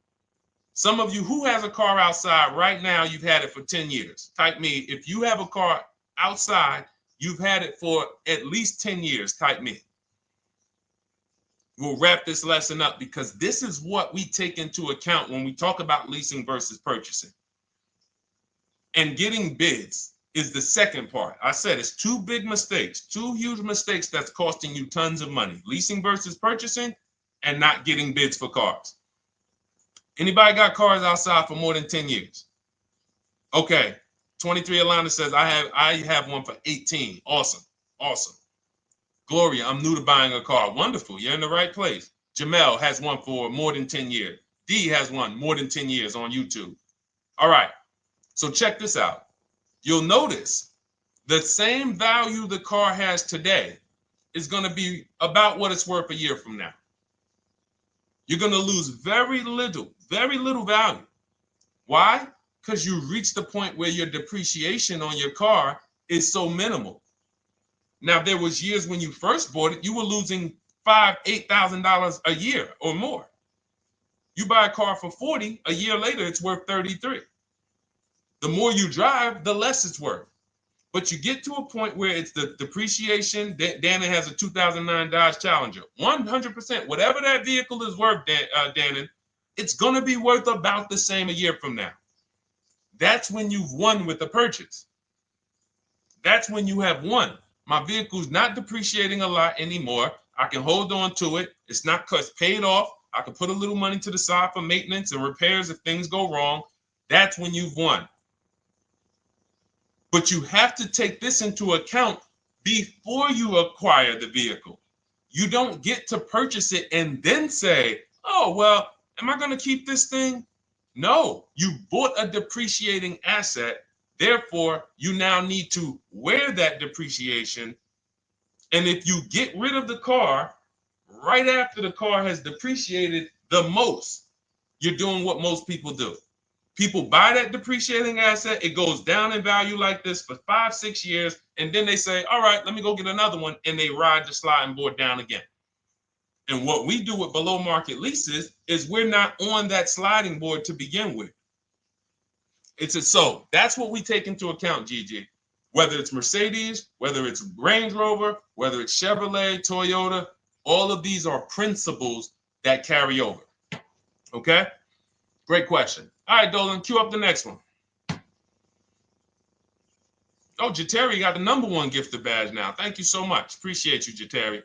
Some of you who has a car outside right now, you've had it for 10 years. Type me. If you have a car outside, you've had it for at least 10 years. Type me. We'll wrap this lesson up because this is what we take into account when we talk about leasing versus purchasing. And getting bids is the second part. I said it's 2 big mistakes, 2 huge mistakes that's costing you tons of money. Leasing versus purchasing and not getting bids for cars. Anybody got cars outside for more than 10 years? Okay, 23 Alana says, I have one for 18. Awesome. Awesome. Gloria, I'm new to buying a car. Wonderful. You're in the right place. Jamel has one for more than 10 years. D has one more than 10 years on YouTube. All right. So check this out. You'll notice the same value the car has today is going to be about what it's worth a year from now. You're going to lose very little value. Why? Because you reach the point where your depreciation on your car is so minimal. Now, there was years when you first bought it, you were losing $5,000, $8,000 a year or more. You buy a car for 40, a year later, it's worth 33. The more you drive, the less it's worth. But you get to a point where it's the depreciation. Dannon has a 2009 Dodge Challenger. 100%, whatever that vehicle is worth, Dannon, it's going to be worth about the same a year from now. That's when you've won with the purchase. That's when you have won. My vehicle's not depreciating a lot anymore. I can hold on to it. It's not because it's paid off. I can put a little money to the side for maintenance and repairs if things go wrong. That's when you've won. But you have to take this into account before you acquire the vehicle. You don't get to purchase it and then say, oh, well, am I going to keep this thing? No, you bought a depreciating asset. Therefore, you now need to wear that depreciation. And if you get rid of the car right after the car has depreciated the most, you're doing what most people do. People buy that depreciating asset. It goes down in value like this for 5-6 years. And then they say, all right, let me go get another one. And they ride the sliding board down again. And what we do with below market leases is we're not on that sliding board to begin with. So that's what we take into account, Gigi. Whether it's Mercedes, whether it's Range Rover, whether it's Chevrolet, Toyota, all of these are principles that carry over. Okay? Great question. All right, Dolan, cue up the next one. Oh, Jateri got the #1 gifted badge now. Thank you so much. Appreciate you, Jateri.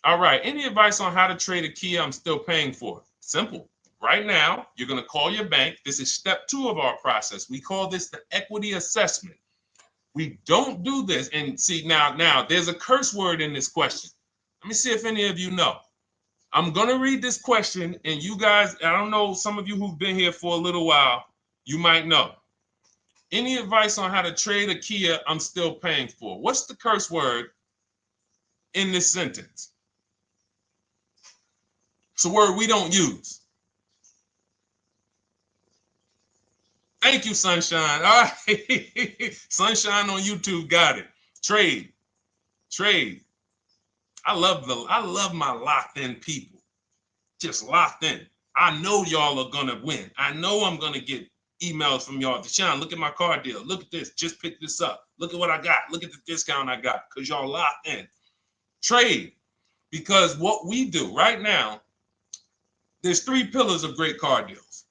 All right. Any advice on how to trade a Kia I'm still paying for? Simple. Right now, you're going to call your bank. This is step 2 of our process. We call this the equity assessment. We don't do this. And see, now there's a curse word in this question. Let me see if any of you know. I'm going to read this question, and you guys, I don't know, some of you who've been here for a little while, you might know. Any advice on how to trade a Kia I'm still paying for? What's the curse word in this sentence? It's a word we don't use. Thank you, Sunshine. All right. Sunshine on YouTube got it. Trade. I love my locked in people. Just locked in. I know y'all are gonna win. I know I'm gonna get emails from y'all. Deshaun, look at my car deal. Look at this. Just pick this up. Look at what I got. Look at the discount I got. Because y'all locked in. Trade. Because what we do right now, there's 3 pillars of great car deals.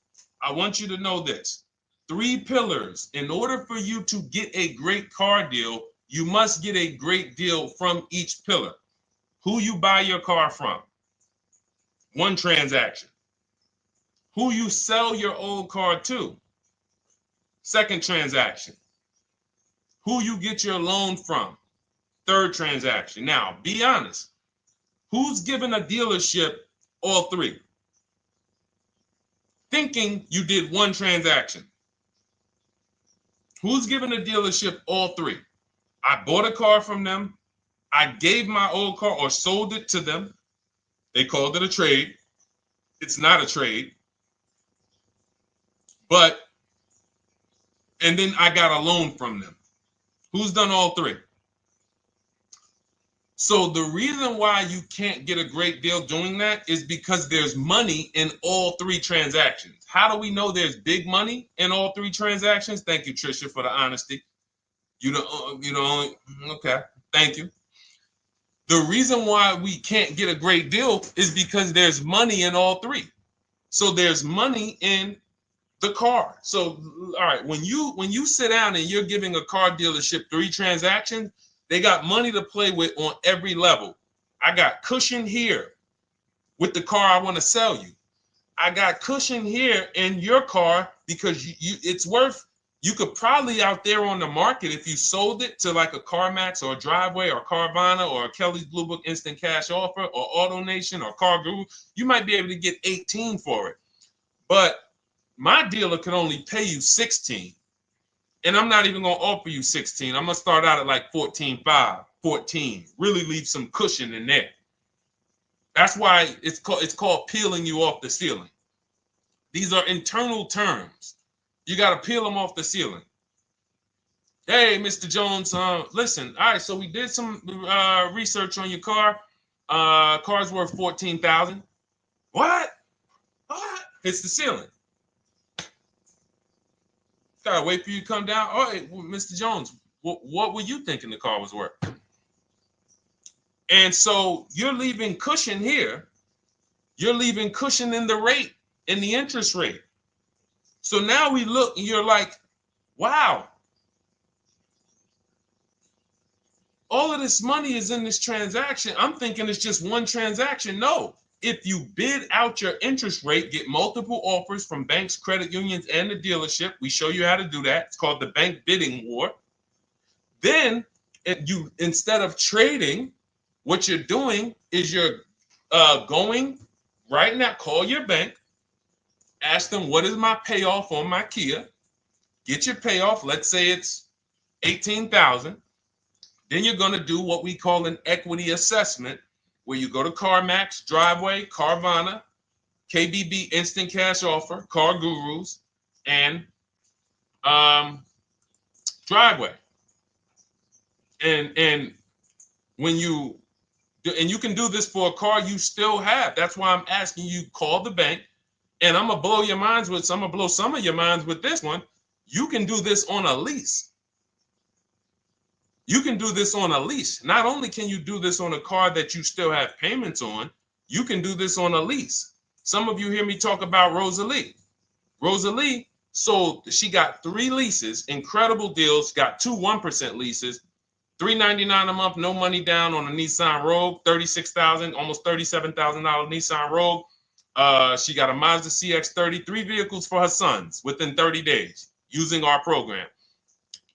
I want you to know this. 3 pillars. In order for you to get a great car deal, you must get a great deal from each pillar. Who you buy your car from. 1 transaction. Who you sell your old car to. 2nd transaction. Who you get your loan from. 3rd transaction. Now, be honest. Who's giving a dealership all 3? Thinking you did 1 transaction. Who's giving a dealership all 3? I bought a car from them. I gave my old car or sold it to them. They called it a trade. It's not a trade. And then I got a loan from them. Who's done all 3? So the reason why you can't get a great deal doing that is because there's money in all 3 transactions. How do we know there's big money in all 3 transactions? Thank you, Tricia, for the honesty. You know, okay, thank you. The reason why we can't get a great deal is because there's money in all 3. So there's money in the car. So, all right, when you sit down and you're giving a car dealership 3 transactions, they got money to play with on every level. I got cushion here with the car I want to sell you. I got cushion here in your car because it's worth You could probably out there on the market, if you sold it to like a CarMax or a Driveway or Carvana or a Kelly's Blue Book Instant Cash Offer or AutoNation or Car Guru, you might be able to get 18 for it. But my dealer could only pay you 16. And I'm not even going to offer you 16. I'm going to start out at like 14.5, 14. Really leave some cushion in there. That's why it's called peeling you off the ceiling. These are internal terms. You got to peel them off the ceiling. Hey, Mr. Jones, listen. All right, so we did some research on your car. Car's worth $14,000. What? Hits the ceiling. Gotta wait for you to come down. All right, well, Mr. Jones, what were you thinking the car was worth? And so you're leaving cushion here. You're leaving cushion in the rate, in the interest rate. So now we look and you're like, wow, all of this money is in this transaction. I'm thinking it's just one transaction. No, if you bid out your interest rate, get multiple offers from banks, credit unions, and the dealership. We show you how to do that. It's called the bank bidding war. Then you, instead of trading, what you're doing is you're going right now, call your bank, ask them, what is my payoff on my Kia? Get your payoff. Let's say it's $18,000. Then you're going to do what we call an equity assessment, where you go to CarMax, Driveway, Carvana, KBB Instant Cash Offer, Car Gurus, and Driveway. And when you do, and you can do this for a car you still have. That's why I'm asking you, call the bank. And I'm gonna blow your minds with, I'm gonna blow some of your minds with this one. You can do this on a lease. You can do this on a lease. Not only can you do this on a car that you still have payments on, you can do this on a lease. Some of you hear me talk about Rosalie. Rosalie sold, she got 3 leases, incredible deals, got 2 1% leases, $399 a month, no money down on a Nissan Rogue, $36,000, almost $37,000 Nissan Rogue. She got a Mazda CX-30, 3 vehicles for her sons within 30 days using our program.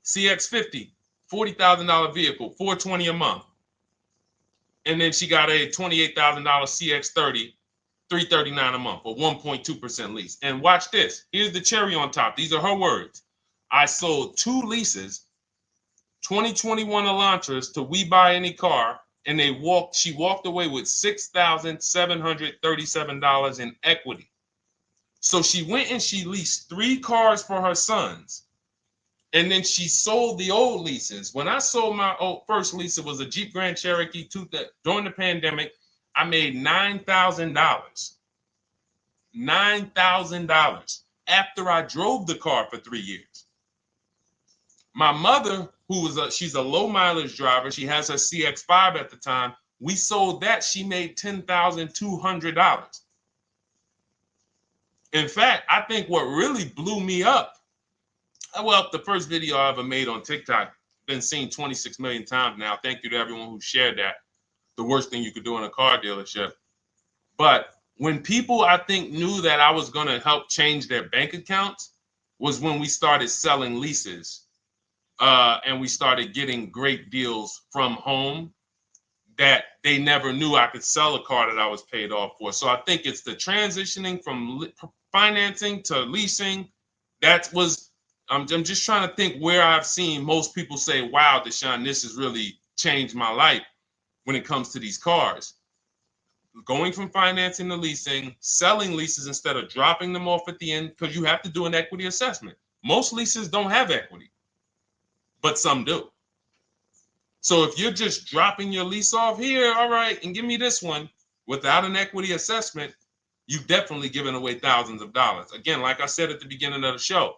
CX-50, $40,000 vehicle, $420 a month. And then she got a $28,000 CX-30, $339 a month, or 1.2% lease. And watch this. Here's the cherry on top. These are her words. I sold 2 leases, 2021 Elantras, to We Buy Any Car, and she walked away with $6,737 in equity. So she went and she leased 3 cars for her sons. And then she sold the old leases. When I sold my first lease, it was a Jeep Grand Cherokee during the pandemic. I made $9,000. $9,000 after I drove the car for 3 years. My mother, she's a low mileage driver. She has her CX-5 at the time. We sold that. She made $10,200. In fact, I think what really blew me up, well, the first video I ever made on TikTok, been seen 26 million times now. Thank you to everyone who shared that. The worst thing you could do in a car dealership. But when people, I think, knew that I was going to help change their bank accounts was when we started selling leases. And we started getting great deals from home that they never knew I could sell a car that I was paid off for. So I think it's the transitioning from financing to leasing. I'm just trying to think where I've seen most people say, wow, Deshone, this has really changed my life when it comes to these cars. Going from financing to leasing, selling leases instead of dropping them off at the end, because you have to do an equity assessment. Most leases don't have equity, but some do. So if you're just dropping your lease off here, all right, and give me this one without an equity assessment, you've definitely given away thousands of dollars. Again, like I said at the beginning of the show,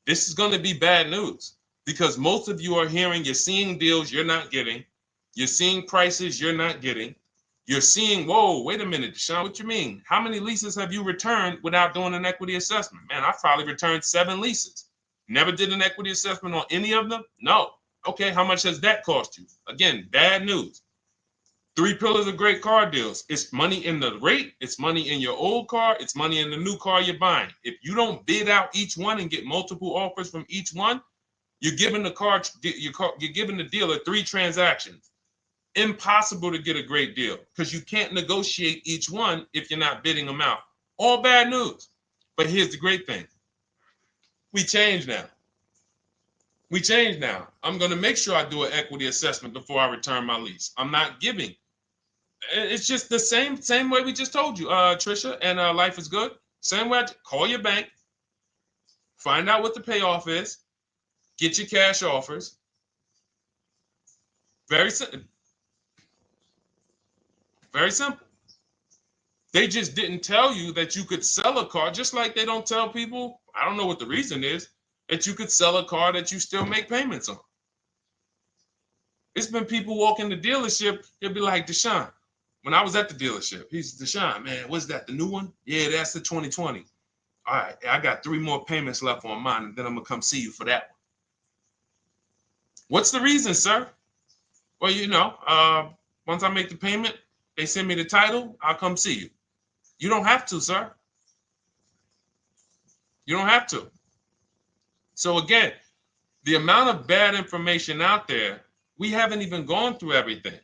this is going to be bad news because most of you are you're seeing deals you're not getting. You're seeing prices you're not getting. You're seeing, whoa, wait a minute, Deshone, what you mean? How many leases have you returned without doing an equity assessment? Man, I've probably returned 7 leases. Never did an equity assessment on any of them? No. Okay, how much has that cost you? Again, bad news. Three pillars of great car deals. It's money in the rate, it's money in your old car, it's money in the new car you're buying. If you don't bid out each one and get multiple offers from each one, you're giving you're giving the dealer 3 transactions. Impossible to get a great deal because you can't negotiate each one if you're not bidding them out. All bad news. But here's the great thing. We change now. We change now. I'm going to make sure I do an equity assessment before I return my lease. I'm not giving. It's just the same way we just told you, Trisha, and Life is Good. Same way. Call your bank, find out what the payoff is, get your cash offers. Very simple. Very simple. They just didn't tell you that you could sell a car, just like they don't tell people, I don't know what the reason is, that you could sell a car that you still make payments on. It's been people walk in the dealership, they'll be like, Deshone, when I was at the dealership, he's Deshone, man, what's that, the new one? Yeah, that's the 2020. All right, I got 3 more payments left on mine, and then I'm going to come see you for that one. What's the reason, sir? Well, you know, once I make the payment, they send me the title, I'll come see you. You don't have to, sir. You don't have to. So again, the amount of bad information out there, we haven't even gone through everything.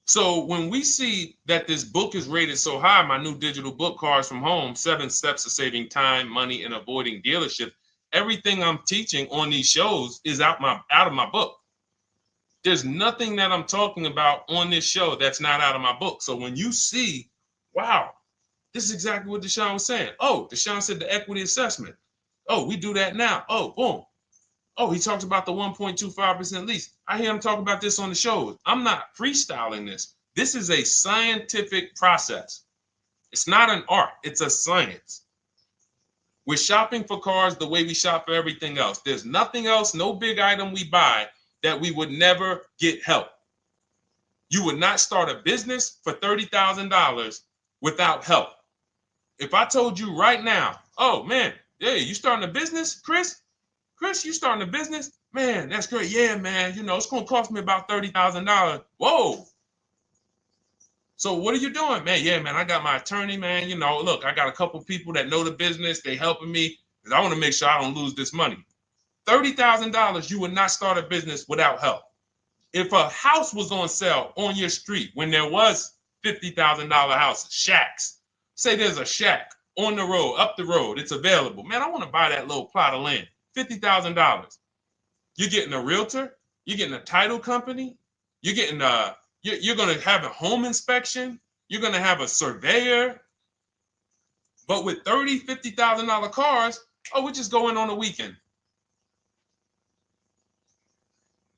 So when we see that this book is rated so high, my new digital book, Cars from Home, 7 Steps to Saving Time, Money, and Avoiding Dealership, everything I'm teaching on these shows is out of my book. There's nothing that I'm talking about on this show that's not out of my book. So when you see, wow, this is exactly what Deshone was saying. Oh, Deshone said the equity assessment. Oh, we do that now. Oh, boom. Oh, he talks about the 1.25% lease. I hear him talk about this on the shows. I'm not freestyling this. This is a scientific process. It's not an art. It's a science. We're shopping for cars the way we shop for everything else. There's nothing else, no big item we buy that we would never get help. You would not start a business for $30,000 without help. If I told you right now, oh man, yeah, you starting a business, Chris? Chris, you starting a business? Man, that's great. Yeah, man, you know, it's going to cost me about $30,000. Whoa. So what are you doing? Man, yeah, man, I got my attorney, man. You know, look, I got a couple people that know the business. They helping me because I want to make sure I don't lose this money. $30,000, you would not start a business without help. If a house was on sale on your street when there was $50,000 houses, shacks, say there's a shack on the road, up the road, it's available. Man, I want to buy that little plot of land, $50,000. You're getting a realtor, you're getting a title company, you're getting you're going to have a home inspection, you're going to have a surveyor. But with $50,000 cars, oh, we just go in on a weekend.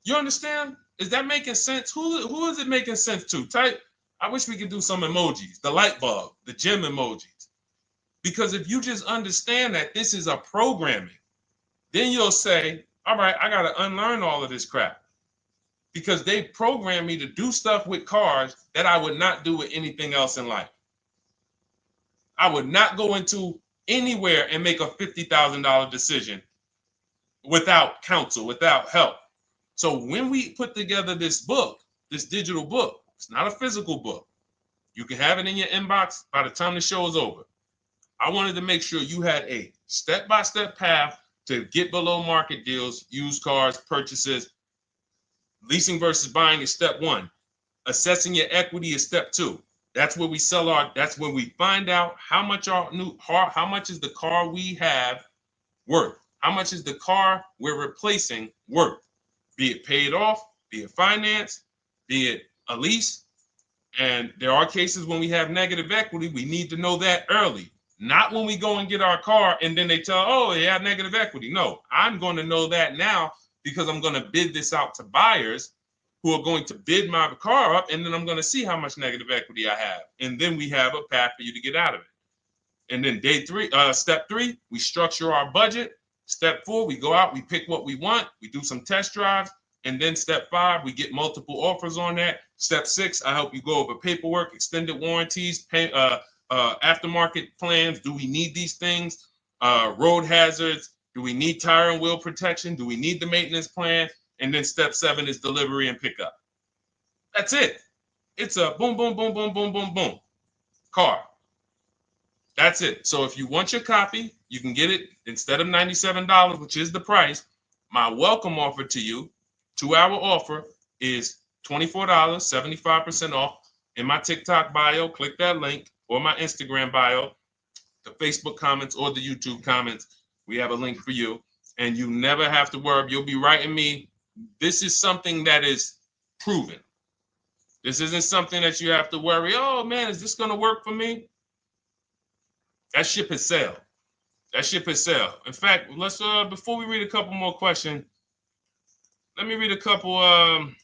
You understand? Is that making sense? Who is it making sense to? Type. I wish we could do some emojis, the light bulb, the gym emojis. Because if you just understand that this is a programming, then you'll say, all right, I got to unlearn all of this crap. Because they programmed me to do stuff with cars that I would not do with anything else in life. I would not go into anywhere and make a $50,000 decision without counsel, without help. So when we put together this book, this digital book, it's not a physical book. You can have it in your inbox by the time the show is over. I wanted to make sure you had a step-by-step path to get below market deals, used cars, purchases. Leasing versus buying is step 1. Assessing your equity is step 2. That's where we that's where we find out how much how much is the car we have worth? How much is the car we're replacing worth? Be it paid off, be it financed, be it a lease. And there are cases when we have negative equity, we need to know that early. Not when we go and get our car and then they tell, oh, you have negative equity. No, I'm going to know that now because I'm going to bid this out to buyers who are going to bid my car up, and then I'm going to see how much negative equity I have. And then we have a path for you to get out of it. And then step 3, we structure our budget. Step 4, we go out, we pick what we want, we do some test drives. And then step 5, we get multiple offers on that. Step 6, I help you go over paperwork, extended warranties, aftermarket plans. Do we need these things? Road hazards. Do we need tire and wheel protection? Do we need the maintenance plan? And then step 7 is delivery and pickup. That's it. It's a boom, boom, boom, boom, boom, boom, boom car. That's it. So if you want your copy, you can get it instead of $97, which is the price. My welcome offer to you, 2-hour offer, is $24, 75% off. In my TikTok bio, click that link, or my Instagram bio, the Facebook comments or the YouTube comments. We have a link for you, and you never have to worry. You'll be writing me. This is something that is proven. This isn't something that you have to worry. Oh man, is this going to work for me? That ship has sailed. That ship has sailed. In fact, let's before we read a couple more questions, let me read a couple. Of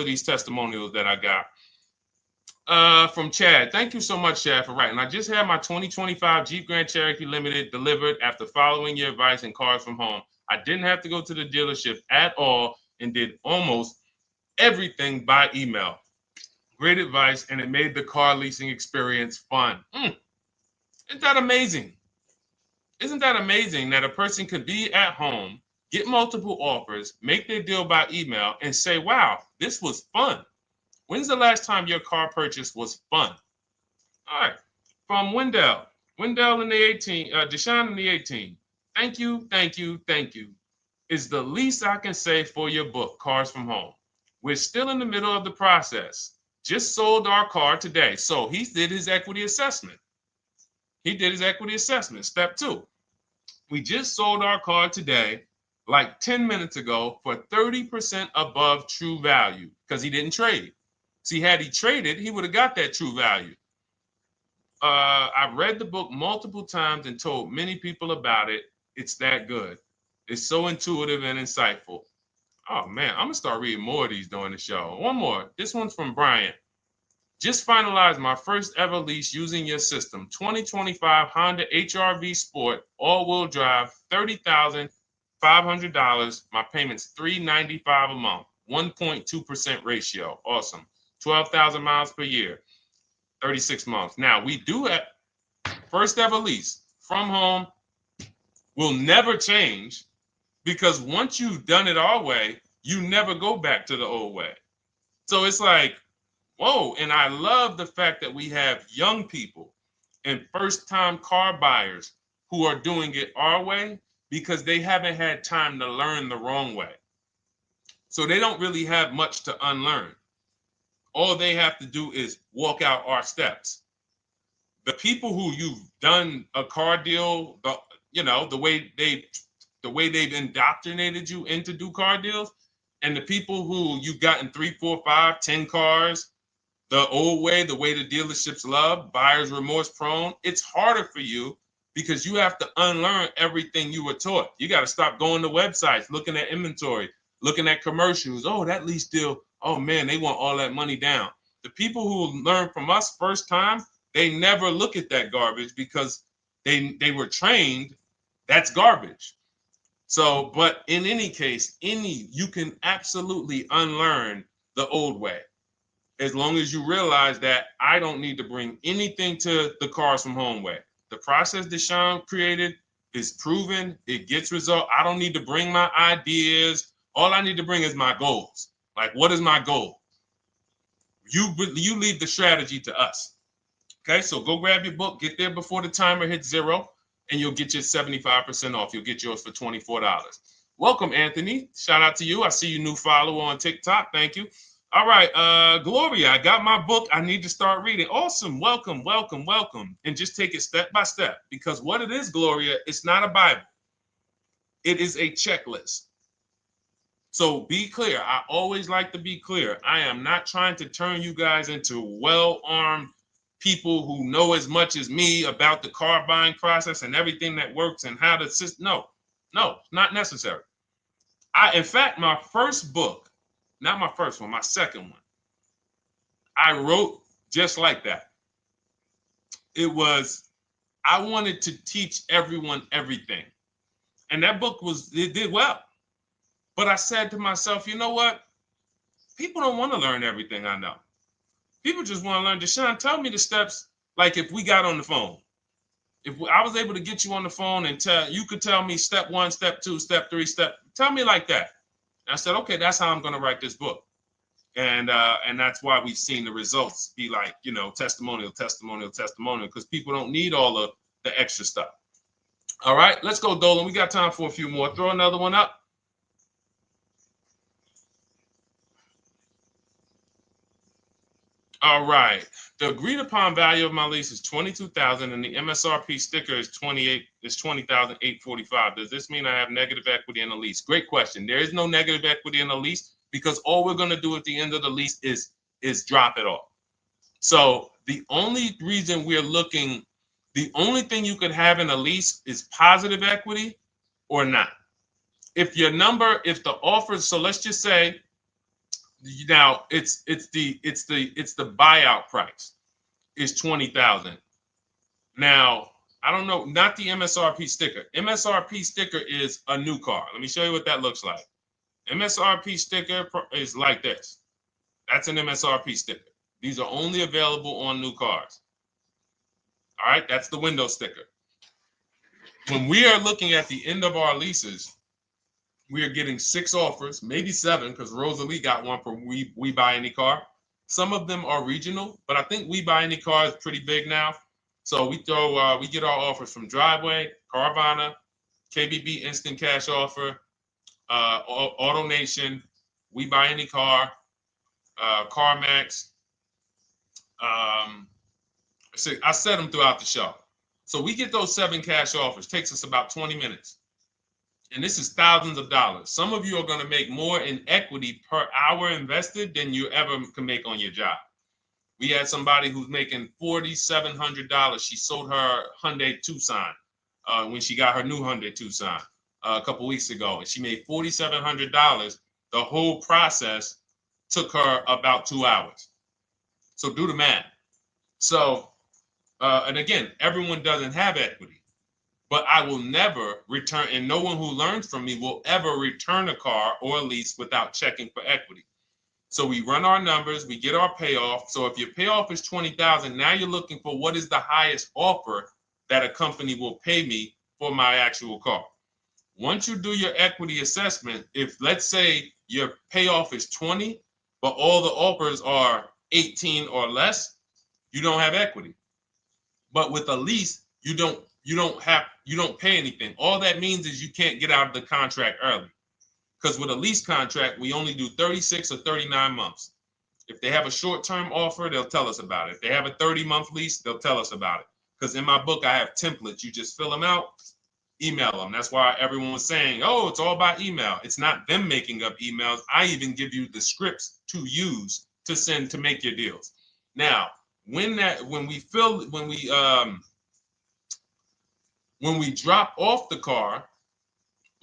these testimonials that I got. From Chad. Thank you so much, Chad, for writing. I just had my 2025 Jeep Grand Cherokee Limited delivered after following your advice and Cars from Home. I didn't have to go to the dealership at all and did almost everything by email. Great advice, and it made the car leasing experience fun. Isn't that amazing? Isn't that amazing that a person could be at home, get multiple offers, make their deal by email, and say, wow, this was fun. When's the last time your car purchase was fun? All right. From Wendell. Wendell in the 18, Deshone in the 18. Thank you, thank you, thank you. Is the least I can say for your book, Cars from Home. We're still in the middle of the process. Just sold our car today. So he did his equity assessment. Step 2. We just sold our car today, like 10 minutes ago, for 30% above true value because he didn't trade. See, had he traded, he would have got that true value. I've read the book multiple times and told many people about it. It's that good. It's so intuitive and insightful. Oh, man, I'm going to start reading more of these during the show. One more. This one's from Brian. Just finalized my first ever lease using your system. 2025 Honda HR-V Sport, all-wheel drive, $30,500. My payment's $395 a month, 1.2% ratio. Awesome. 12,000 miles per year, 36 months. Now, we do have first ever lease from home. Will never change because once you've done it our way, you never go back to the old way. So it's like, whoa. And I love the fact that we have young people and first-time car buyers who are doing it our way because they haven't had time to learn the wrong way. So they don't really have much to unlearn. All they have to do is walk out our steps. The people who you've done a car deal, the way they've indoctrinated you into do car deals, and the people who you've gotten 3, 4, 5, 10 cars, the old way, the way the dealerships love, buyer's remorse prone, it's harder for you because you have to unlearn everything you were taught. You got to stop going to websites, looking at inventory, looking at commercials. Oh, that lease deal. Oh man, they want all that money down. The people who learn from us first time, they never look at that garbage because they were trained that's garbage. So, but in any case, you can absolutely unlearn the old way. As long as you realize that I don't need to bring anything to the Cars from Home way. The process Deshone created is proven. It gets result. I don't need to bring my ideas. All I need to bring is my goals. Like, what is my goal? You leave the strategy to us. Okay, so go grab your book, get there before the timer hits 0, and you'll get your 75% off. You'll get yours for $24. Welcome, Anthony. Shout out to you. I see you new follower on TikTok. Thank you. All right, Gloria, I got my book. I need to start reading. Awesome. Welcome, welcome, welcome. And just take it step by step because what it is, Gloria, it's not a Bible. It is a checklist. So be clear. I always like to be clear. I am not trying to turn you guys into well-armed people who know as much as me about the car buying process and everything that works and how to assist. No, not necessary. In fact, my first book, not my first one, my second one, I wrote just like that. I wanted to teach everyone everything. And that book it did well. But I said to myself, you know what? People don't want to learn everything I know. People just want to learn. Deshone, tell me the steps, like if we got on the phone. If I was able to get you on the phone and you could tell me step 1, step 2, step 3, tell me like that. And I said, okay, that's how I'm going to write this book. And that's why we've seen the results be like, you know, testimonial, because people don't need all of the extra stuff. All right, let's go, Dolan. We got time for a few more. Throw another one up. All right. The agreed upon value of my lease is $22,000, and the MSRP sticker is $20,845. Does this mean I have negative equity in the lease? Great question. There is no negative equity in the lease because all we're going to do at the end of the lease is drop it off. So the only reason we're looking, the only thing you could have in a lease is positive equity or not. If your number, if the offer, so let's just say now it's the buyout price is 20,000. Now, I don't know, not the MSRP sticker. MSRP sticker is a new car. Let me show you what that looks like. MSRP sticker is like this. That's an MSRP sticker. These are only available on new cars. All right, that's the window sticker. When we are looking at the end of our leases, we are getting 6 offers, maybe 7, because Rosalie got one for We Buy Any Car. Some of them are regional, but I think We Buy Any Car is pretty big now. So we get our offers from Driveway, Carvana, KBB Instant Cash Offer, AutoNation, We Buy Any Car, CarMax. So I set them throughout the show. So we get those 7 cash offers. Takes us about 20 minutes. And this is thousands of dollars. Some of you are going to make more in equity per hour invested than you ever can make on your job. We had somebody who's making $4,700. She sold her Hyundai Tucson when she got her new Hyundai Tucson a couple weeks ago. And she made $4,700. The whole process took her about 2 hours. So do the math. So, and again, everyone doesn't have equity. But I will never return, and no one who learns from me will ever return a car or a lease without checking for equity. So we run our numbers, we get our payoff. So if your payoff is $20,000, now you're looking for what is the highest offer that a company will pay me for my actual car. Once you do your equity assessment, if let's say your payoff is 20, but all the offers are 18 or less, you don't have equity. But with a lease, you don't pay anything. All that means is you can't get out of the contract early. Because with a lease contract, we only do 36 or 39 months. If they have a short-term offer, they'll tell us about it. If they have a 30-month lease, they'll tell us about it. Because in my book, I have templates. You just fill them out, email them. That's why everyone was saying, oh, it's all by email. It's not them making up emails. I even give you the scripts to use to send to make your deals. Now, when we drop off the car,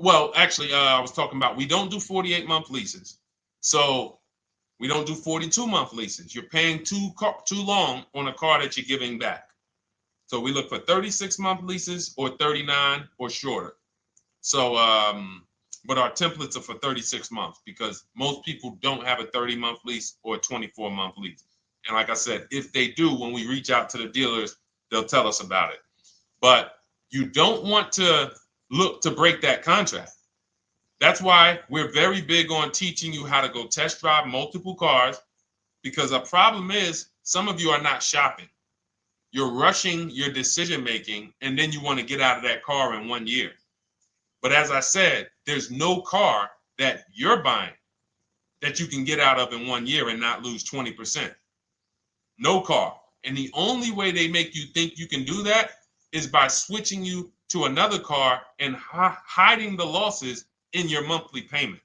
well, actually, I was talking about we don't do 48-month leases. So we don't do 42-month leases. You're paying too long on a car that you're giving back. So we look for 36-month leases or 39 or shorter. So, but our templates are for 36 months because most people don't have a 30-month lease or a 24-month lease. And like I said, if they do, when we reach out to the dealers, they'll tell us about it. But you don't want to look to break that contract. That's why we're very big on teaching you how to go test drive multiple cars, because a problem is some of you are not shopping. You're rushing your decision making, and then you want to get out of that car in 1 year. But as I said, there's no car that you're buying that you can get out of in 1 year and not lose 20%. No car. And the only way they make you think you can do that is by switching you to another car and hiding the losses in your monthly payment.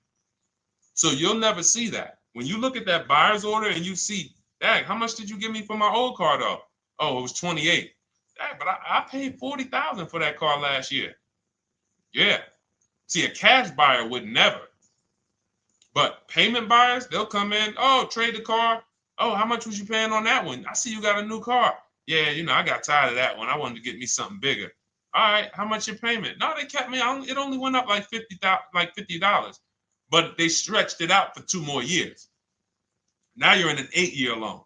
So you'll never see that. When you look at that buyer's order and you see, dang, how much did you give me for my old car though? Oh, it was 28. Dang, but I paid 40,000 for that car last year. Yeah. See, a cash buyer would never. But payment buyers, they'll come in, oh, trade the car. Oh, how much was you paying on that one? I see you got a new car. Yeah, I got tired of that one. I wanted to get me something bigger. All right, how much your payment? No, they kept me on. It only went up like $50, but they stretched it out for 2 more years. Now you're in an 8-year loan.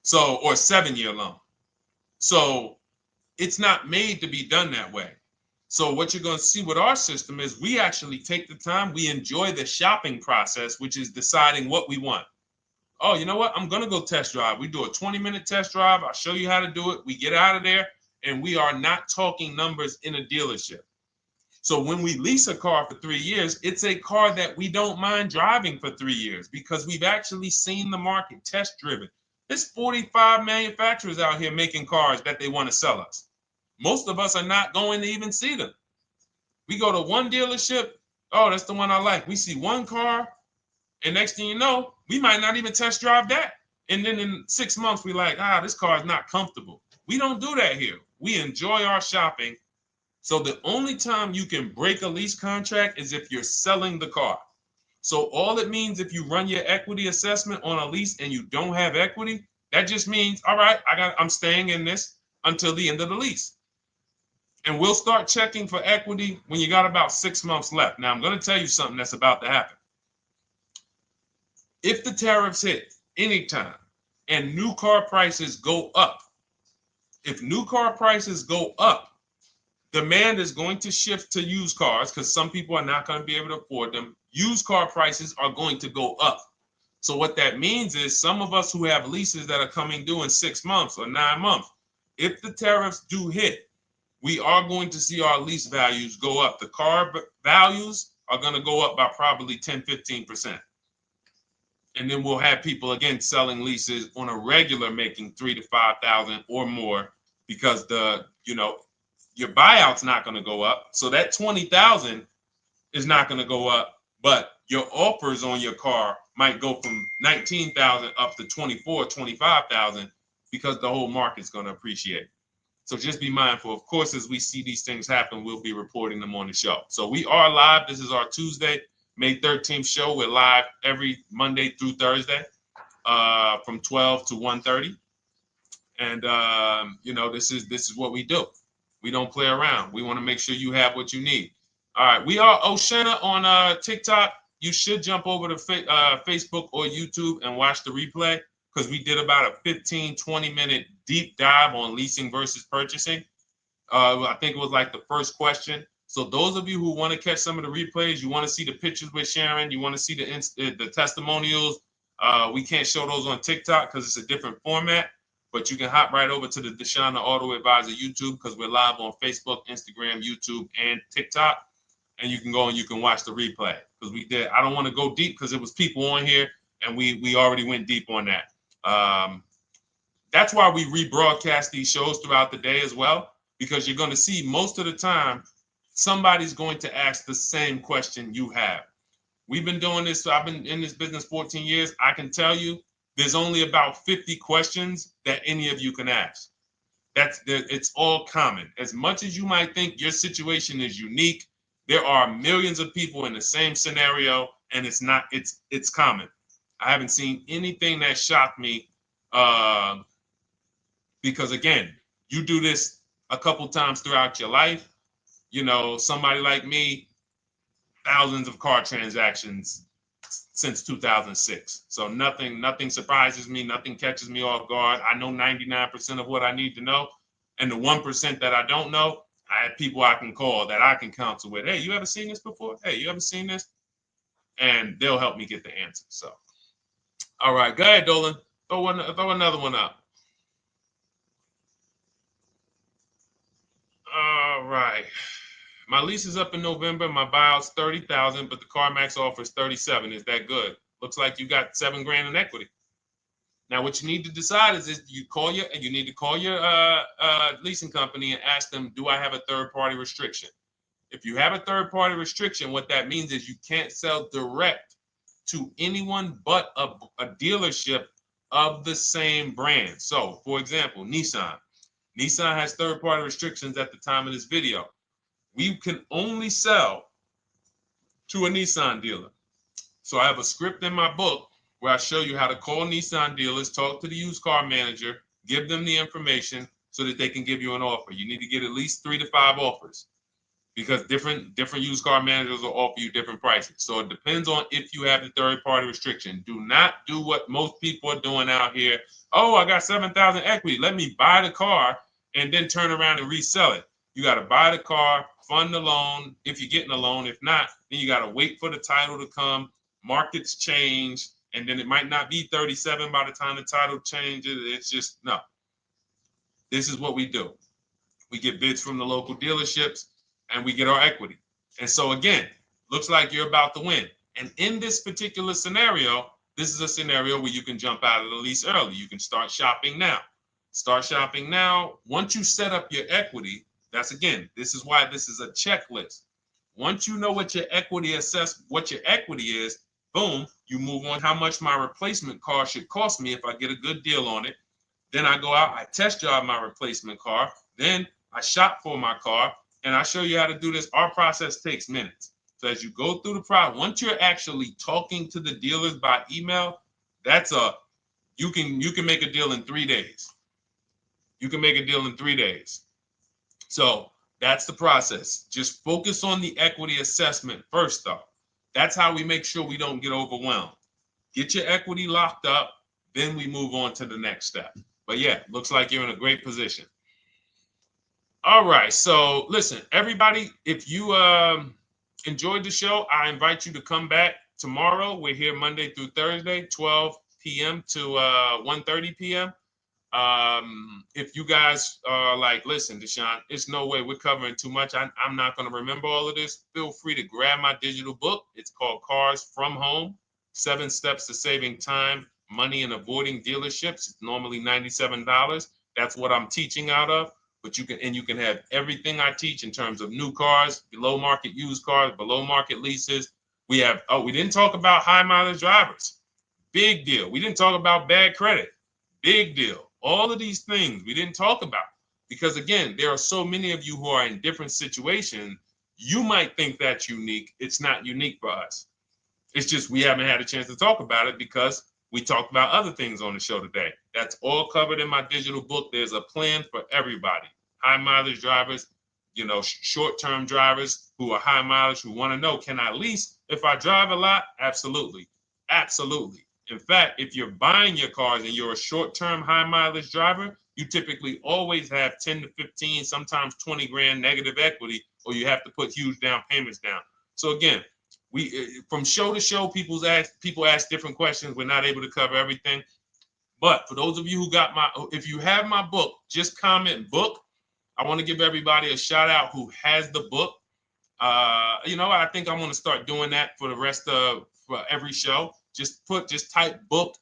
So, or 7-year loan. So it's not made to be done that way. So what you're going to see with our system is we actually take the time, we enjoy the shopping process, which is deciding what we want. Oh, you know what? I'm going to go test drive. We do a 20-minute test drive. I'll show you how to do it. We get out of there, and we are not talking numbers in a dealership. So when we lease a car for 3 years, it's a car that we don't mind driving for 3 years because we've actually seen the market, test driven. There's 45 manufacturers out here making cars that they want to sell us. Most of us are not going to even see them. We go to one dealership. Oh, that's the one I like. We see one car, and next thing you know, we might not even test drive that. And then in 6 months, we're like, this car is not comfortable. We don't do that here. We enjoy our shopping. So the only time you can break a lease contract is if you're selling the car. So all it means if you run your equity assessment on a lease and you don't have equity, that just means, all right, I'm staying in this until the end of the lease. And we'll start checking for equity when you got about 6 months left. Now, I'm going to tell you something that's about to happen. If the tariffs hit anytime and new car prices go up, if new car prices go up, demand is going to shift to used cars because some people are not going to be able to afford them. Used car prices are going to go up. So what that means is some of us who have leases that are coming due in 6 months or 9 months, if the tariffs do hit, we are going to see our lease values go up. The car values are going to go up by probably 10, 15%. And then we'll have people, again, selling leases on a regular making $3,000 to $5,000 or more because your buyout's not going to go up. So that $20,000 is not going to go up, but your offers on your car might go from $19,000 up to $24,000, $25,000 because the whole market's going to appreciate. So just be mindful. Of course, as we see these things happen, we'll be reporting them on the show. So we are live. This is our Tuesday, May 13th show. We're live every Monday through Thursday from 12 to 1:30. And, this is what we do. We don't play around. We want to make sure you have what you need. All right. We are Oshena on TikTok. You should jump over to Facebook or YouTube and watch the replay because we did about a 15, 20-minute deep dive on leasing versus purchasing. I think it was like the first question. So those of you who want to catch some of the replays, you want to see the pictures with Sharon, you want to see the testimonials, we can't show those on TikTok because it's a different format. But you can hop right over to the Deshone the Auto Advisor YouTube because we're live on Facebook, Instagram, YouTube, and TikTok. And you can go and you can watch the replay because we did. I don't want to go deep because it was people on here and we already went deep on that. That's why we rebroadcast these shows throughout the day as well, because you're going to see most of the time somebody's going to ask the same question you have. We've been doing this. So I've been in this business 14 years. I can tell you there's only about 50 questions that any of you can ask. It's all common. As much as you might think your situation is unique, there are millions of people in the same scenario, and it's common. I haven't seen anything that shocked me because, again, you do this a couple times throughout your life. Somebody like me, thousands of car transactions since 2006. So nothing surprises me. Nothing catches me off guard. I know 99% of what I need to know. And the 1% that I don't know, I have people I can call that I can counsel with. Hey, you ever seen this before? Hey, you ever seen this? And they'll help me get the answer. So, all right, go ahead, Dolan. Throw another one up. All right. My lease is up in November. My buyout's $30,000, but the CarMax offers $37,000. Is that good? Looks like you got $7,000 in equity. Now, what you need to decide is you need to call your leasing company and ask them, do I have a third-party restriction? If you have a third-party restriction, what that means is you can't sell direct to anyone but a dealership of the same brand. So, for example, Nissan. Nissan has third-party restrictions at the time of this video. We can only sell to a Nissan dealer. So I have a script in my book where I show you how to call Nissan dealers, talk to the used car manager, give them the information so that they can give you an offer. You need to get at least 3 to 5 offers because different used car managers will offer you different prices. So it depends on if you have the third-party restriction. Do not do what most people are doing out here. Oh, I got $7,000 equity. Let me buy the car and then turn around and resell it. You got to buy the car, fund the loan if you're getting a loan. If not, then you got to wait for the title to come. Markets change, and then it might not be 37 by the time the title changes. It's just, no. This is what we do. We get bids from the local dealerships, and we get our equity. And so again, looks like you're about to win. And in this particular scenario, this is a scenario where you can jump out of the lease early. You can start shopping now. Start shopping now. Once you set up your equity, this is why this is a checklist. Once you know what your equity is, boom, you move on. How much my replacement car should cost me if I get a good deal on it. Then I go out, I test drive my replacement car. Then I shop for my car, and I show you how to do this. Our process takes minutes. So as you go through the process, once you're actually talking to the dealers by email, you can make a deal in 3 days. You can make a deal in 3 days. So that's the process. Just focus on the equity assessment first, though. That's how we make sure we don't get overwhelmed. Get your equity locked up, then we move on to the next step. But yeah, looks like you're in a great position. All right, so listen, everybody, if you enjoyed the show, I invite you to come back tomorrow. We're here Monday through Thursday, 12 p.m. to 1:30 p.m. If you guys are like, listen, Deshone, it's no way we're covering too much. I'm not going to remember all of this. Feel free to grab my digital book. It's called Cars from Home, 7 Steps to Saving Time, Money, and Avoiding Dealerships. It's normally $97. That's what I'm teaching out of. But you can have everything I teach in terms of new cars, below market used cars, below market leases. We didn't talk about high mileage drivers. Big deal. We didn't talk about bad credit. Big deal. All of these things we didn't talk about because, again, there are so many of you who are in different situations. You might think that's unique. It's not unique for us. It's just we haven't had a chance to talk about it because we talked about other things on the show today. That's all covered in my digital book. There's a plan for everybody. High mileage drivers, short-term drivers who are high mileage, who want to know, can I lease if I drive a lot? Absolutely. Absolutely. In fact, if you're buying your cars and you're a short-term high mileage driver, you typically always have 10 to 15, sometimes 20 grand negative equity, or you have to put huge down payments down. So again, from show to show, people ask different questions. We're not able to cover everything. But for those of you if you have my book, just comment book. I want to give everybody a shout out who has the book. I think I'm going to start doing that for the rest of for every show. Just type book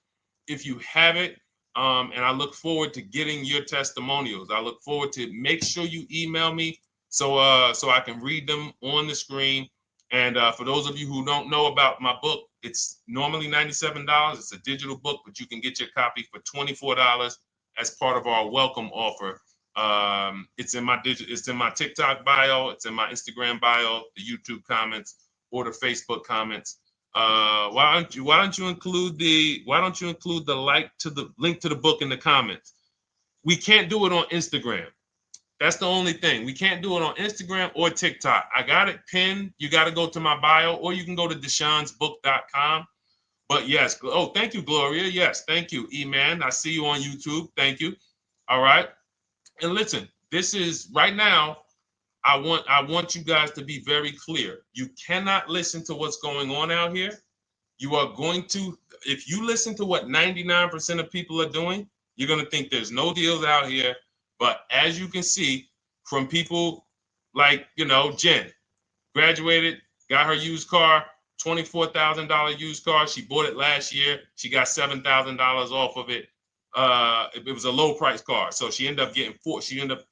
if you have it. And I look forward to getting your testimonials. I look forward to make sure you email me so I can read them on the screen. And for those of you who don't know about my book, it's normally $97. It's a digital book, but you can get your copy for $24 as part of our welcome offer. It's in my TikTok bio, it's in my Instagram bio, the YouTube comments, or the Facebook comments. Why don't you include the link to the book in the comments? We can't do it on Instagram. That's the only thing. We can't do it on Instagram or TikTok. I got it pinned. You got to go to my bio, or you can go to deshonesbook.com. But yes, thank you, Gloria. Yes, thank you, E-Man. I see you on YouTube. Thank you. All right. And listen, this is right now. I want you guys to be very clear. You cannot listen to what's going on out here. You are going to, if you listen to what 99% of people are doing, you're going to think there's no deals out here. But as you can see from people like, Jen, graduated, got her used car, $24,000 used car. She bought it last year. She got $7,000 off of it. It was a low price car. So she ended up getting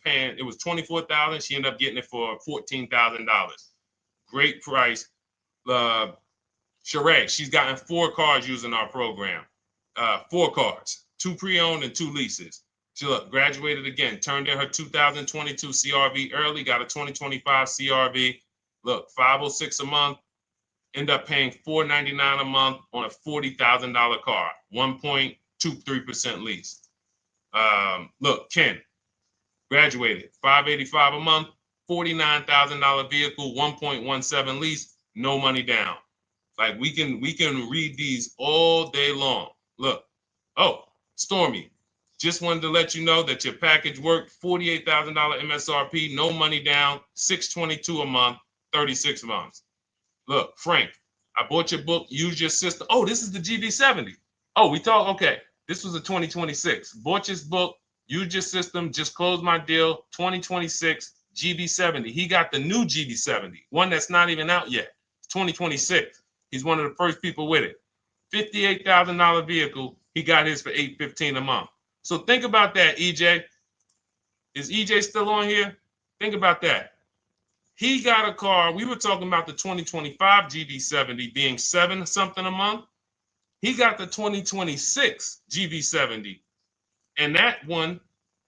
paying, it was $24,000. She ended up getting it for $14,000. Great price. Sheree, she's gotten 4 cars using our program. 4 cars, 2 pre-owned and 2 leases. She graduated again, turned in her 2022 CRV early, got a 2025 CRV. Look, $506 a month, end up paying $499 a month on a $40,000 car, 1.23% lease. Look, Ken, graduated, $585 a month, $49,000 vehicle, 1.17 lease, no money down. Like we can read these all day long. Look, Stormy, Just wanted to let you know that your package worked. $48,000 MSRP, no money down, $622 a month, 36 months. Look, Frank, I bought your book, use your system. Oh, this is the GB70. Oh, we talked, okay. This was a 2026. Bought your book, used your system, just closed my deal, 2026 GB70. He got the new GB70, one that's not even out yet. 2026. He's one of the first people with it. $58,000 vehicle. He got his for $815 a month. So think about that, EJ. Is EJ still on here? Think about that. He got a car. We were talking about the 2025 GB70 being $7 something a month. He got the 2026 GB70, and that one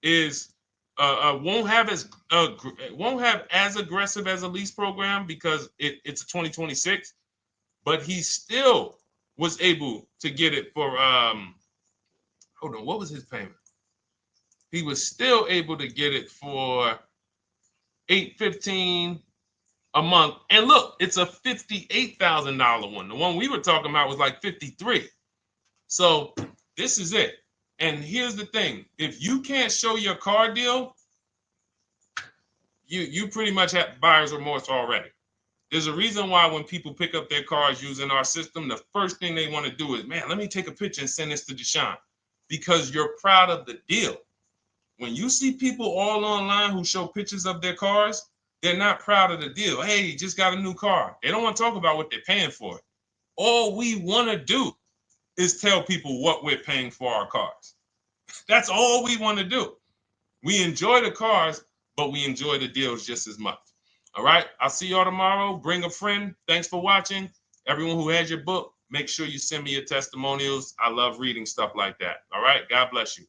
is won't have as aggressive as a lease program because it's a 2026, but he still was able to get it for hold on, what was his payment? He was still able to get it for $815 a month. And look, it's a $58,000 one. The one we were talking about was like 53. So this is it. And here's the thing. If you can't show your car deal, you pretty much have buyer's remorse already. There's a reason why when people pick up their cars using our system, the first thing they want to do is, man, let me take a picture and send this to Deshone, because you're proud of the deal. When you see people all online who show pictures of their cars, they're not proud of the deal. Hey, just got a new car. They don't want to talk about what they're paying for. All we want to do is tell people what we're paying for our cars. That's all we want to do. We enjoy the cars, but we enjoy the deals just as much. All right. I'll see y'all tomorrow. Bring a friend. Thanks for watching. Everyone who has your book, make sure you send me your testimonials. I love reading stuff like that. All right. God bless you.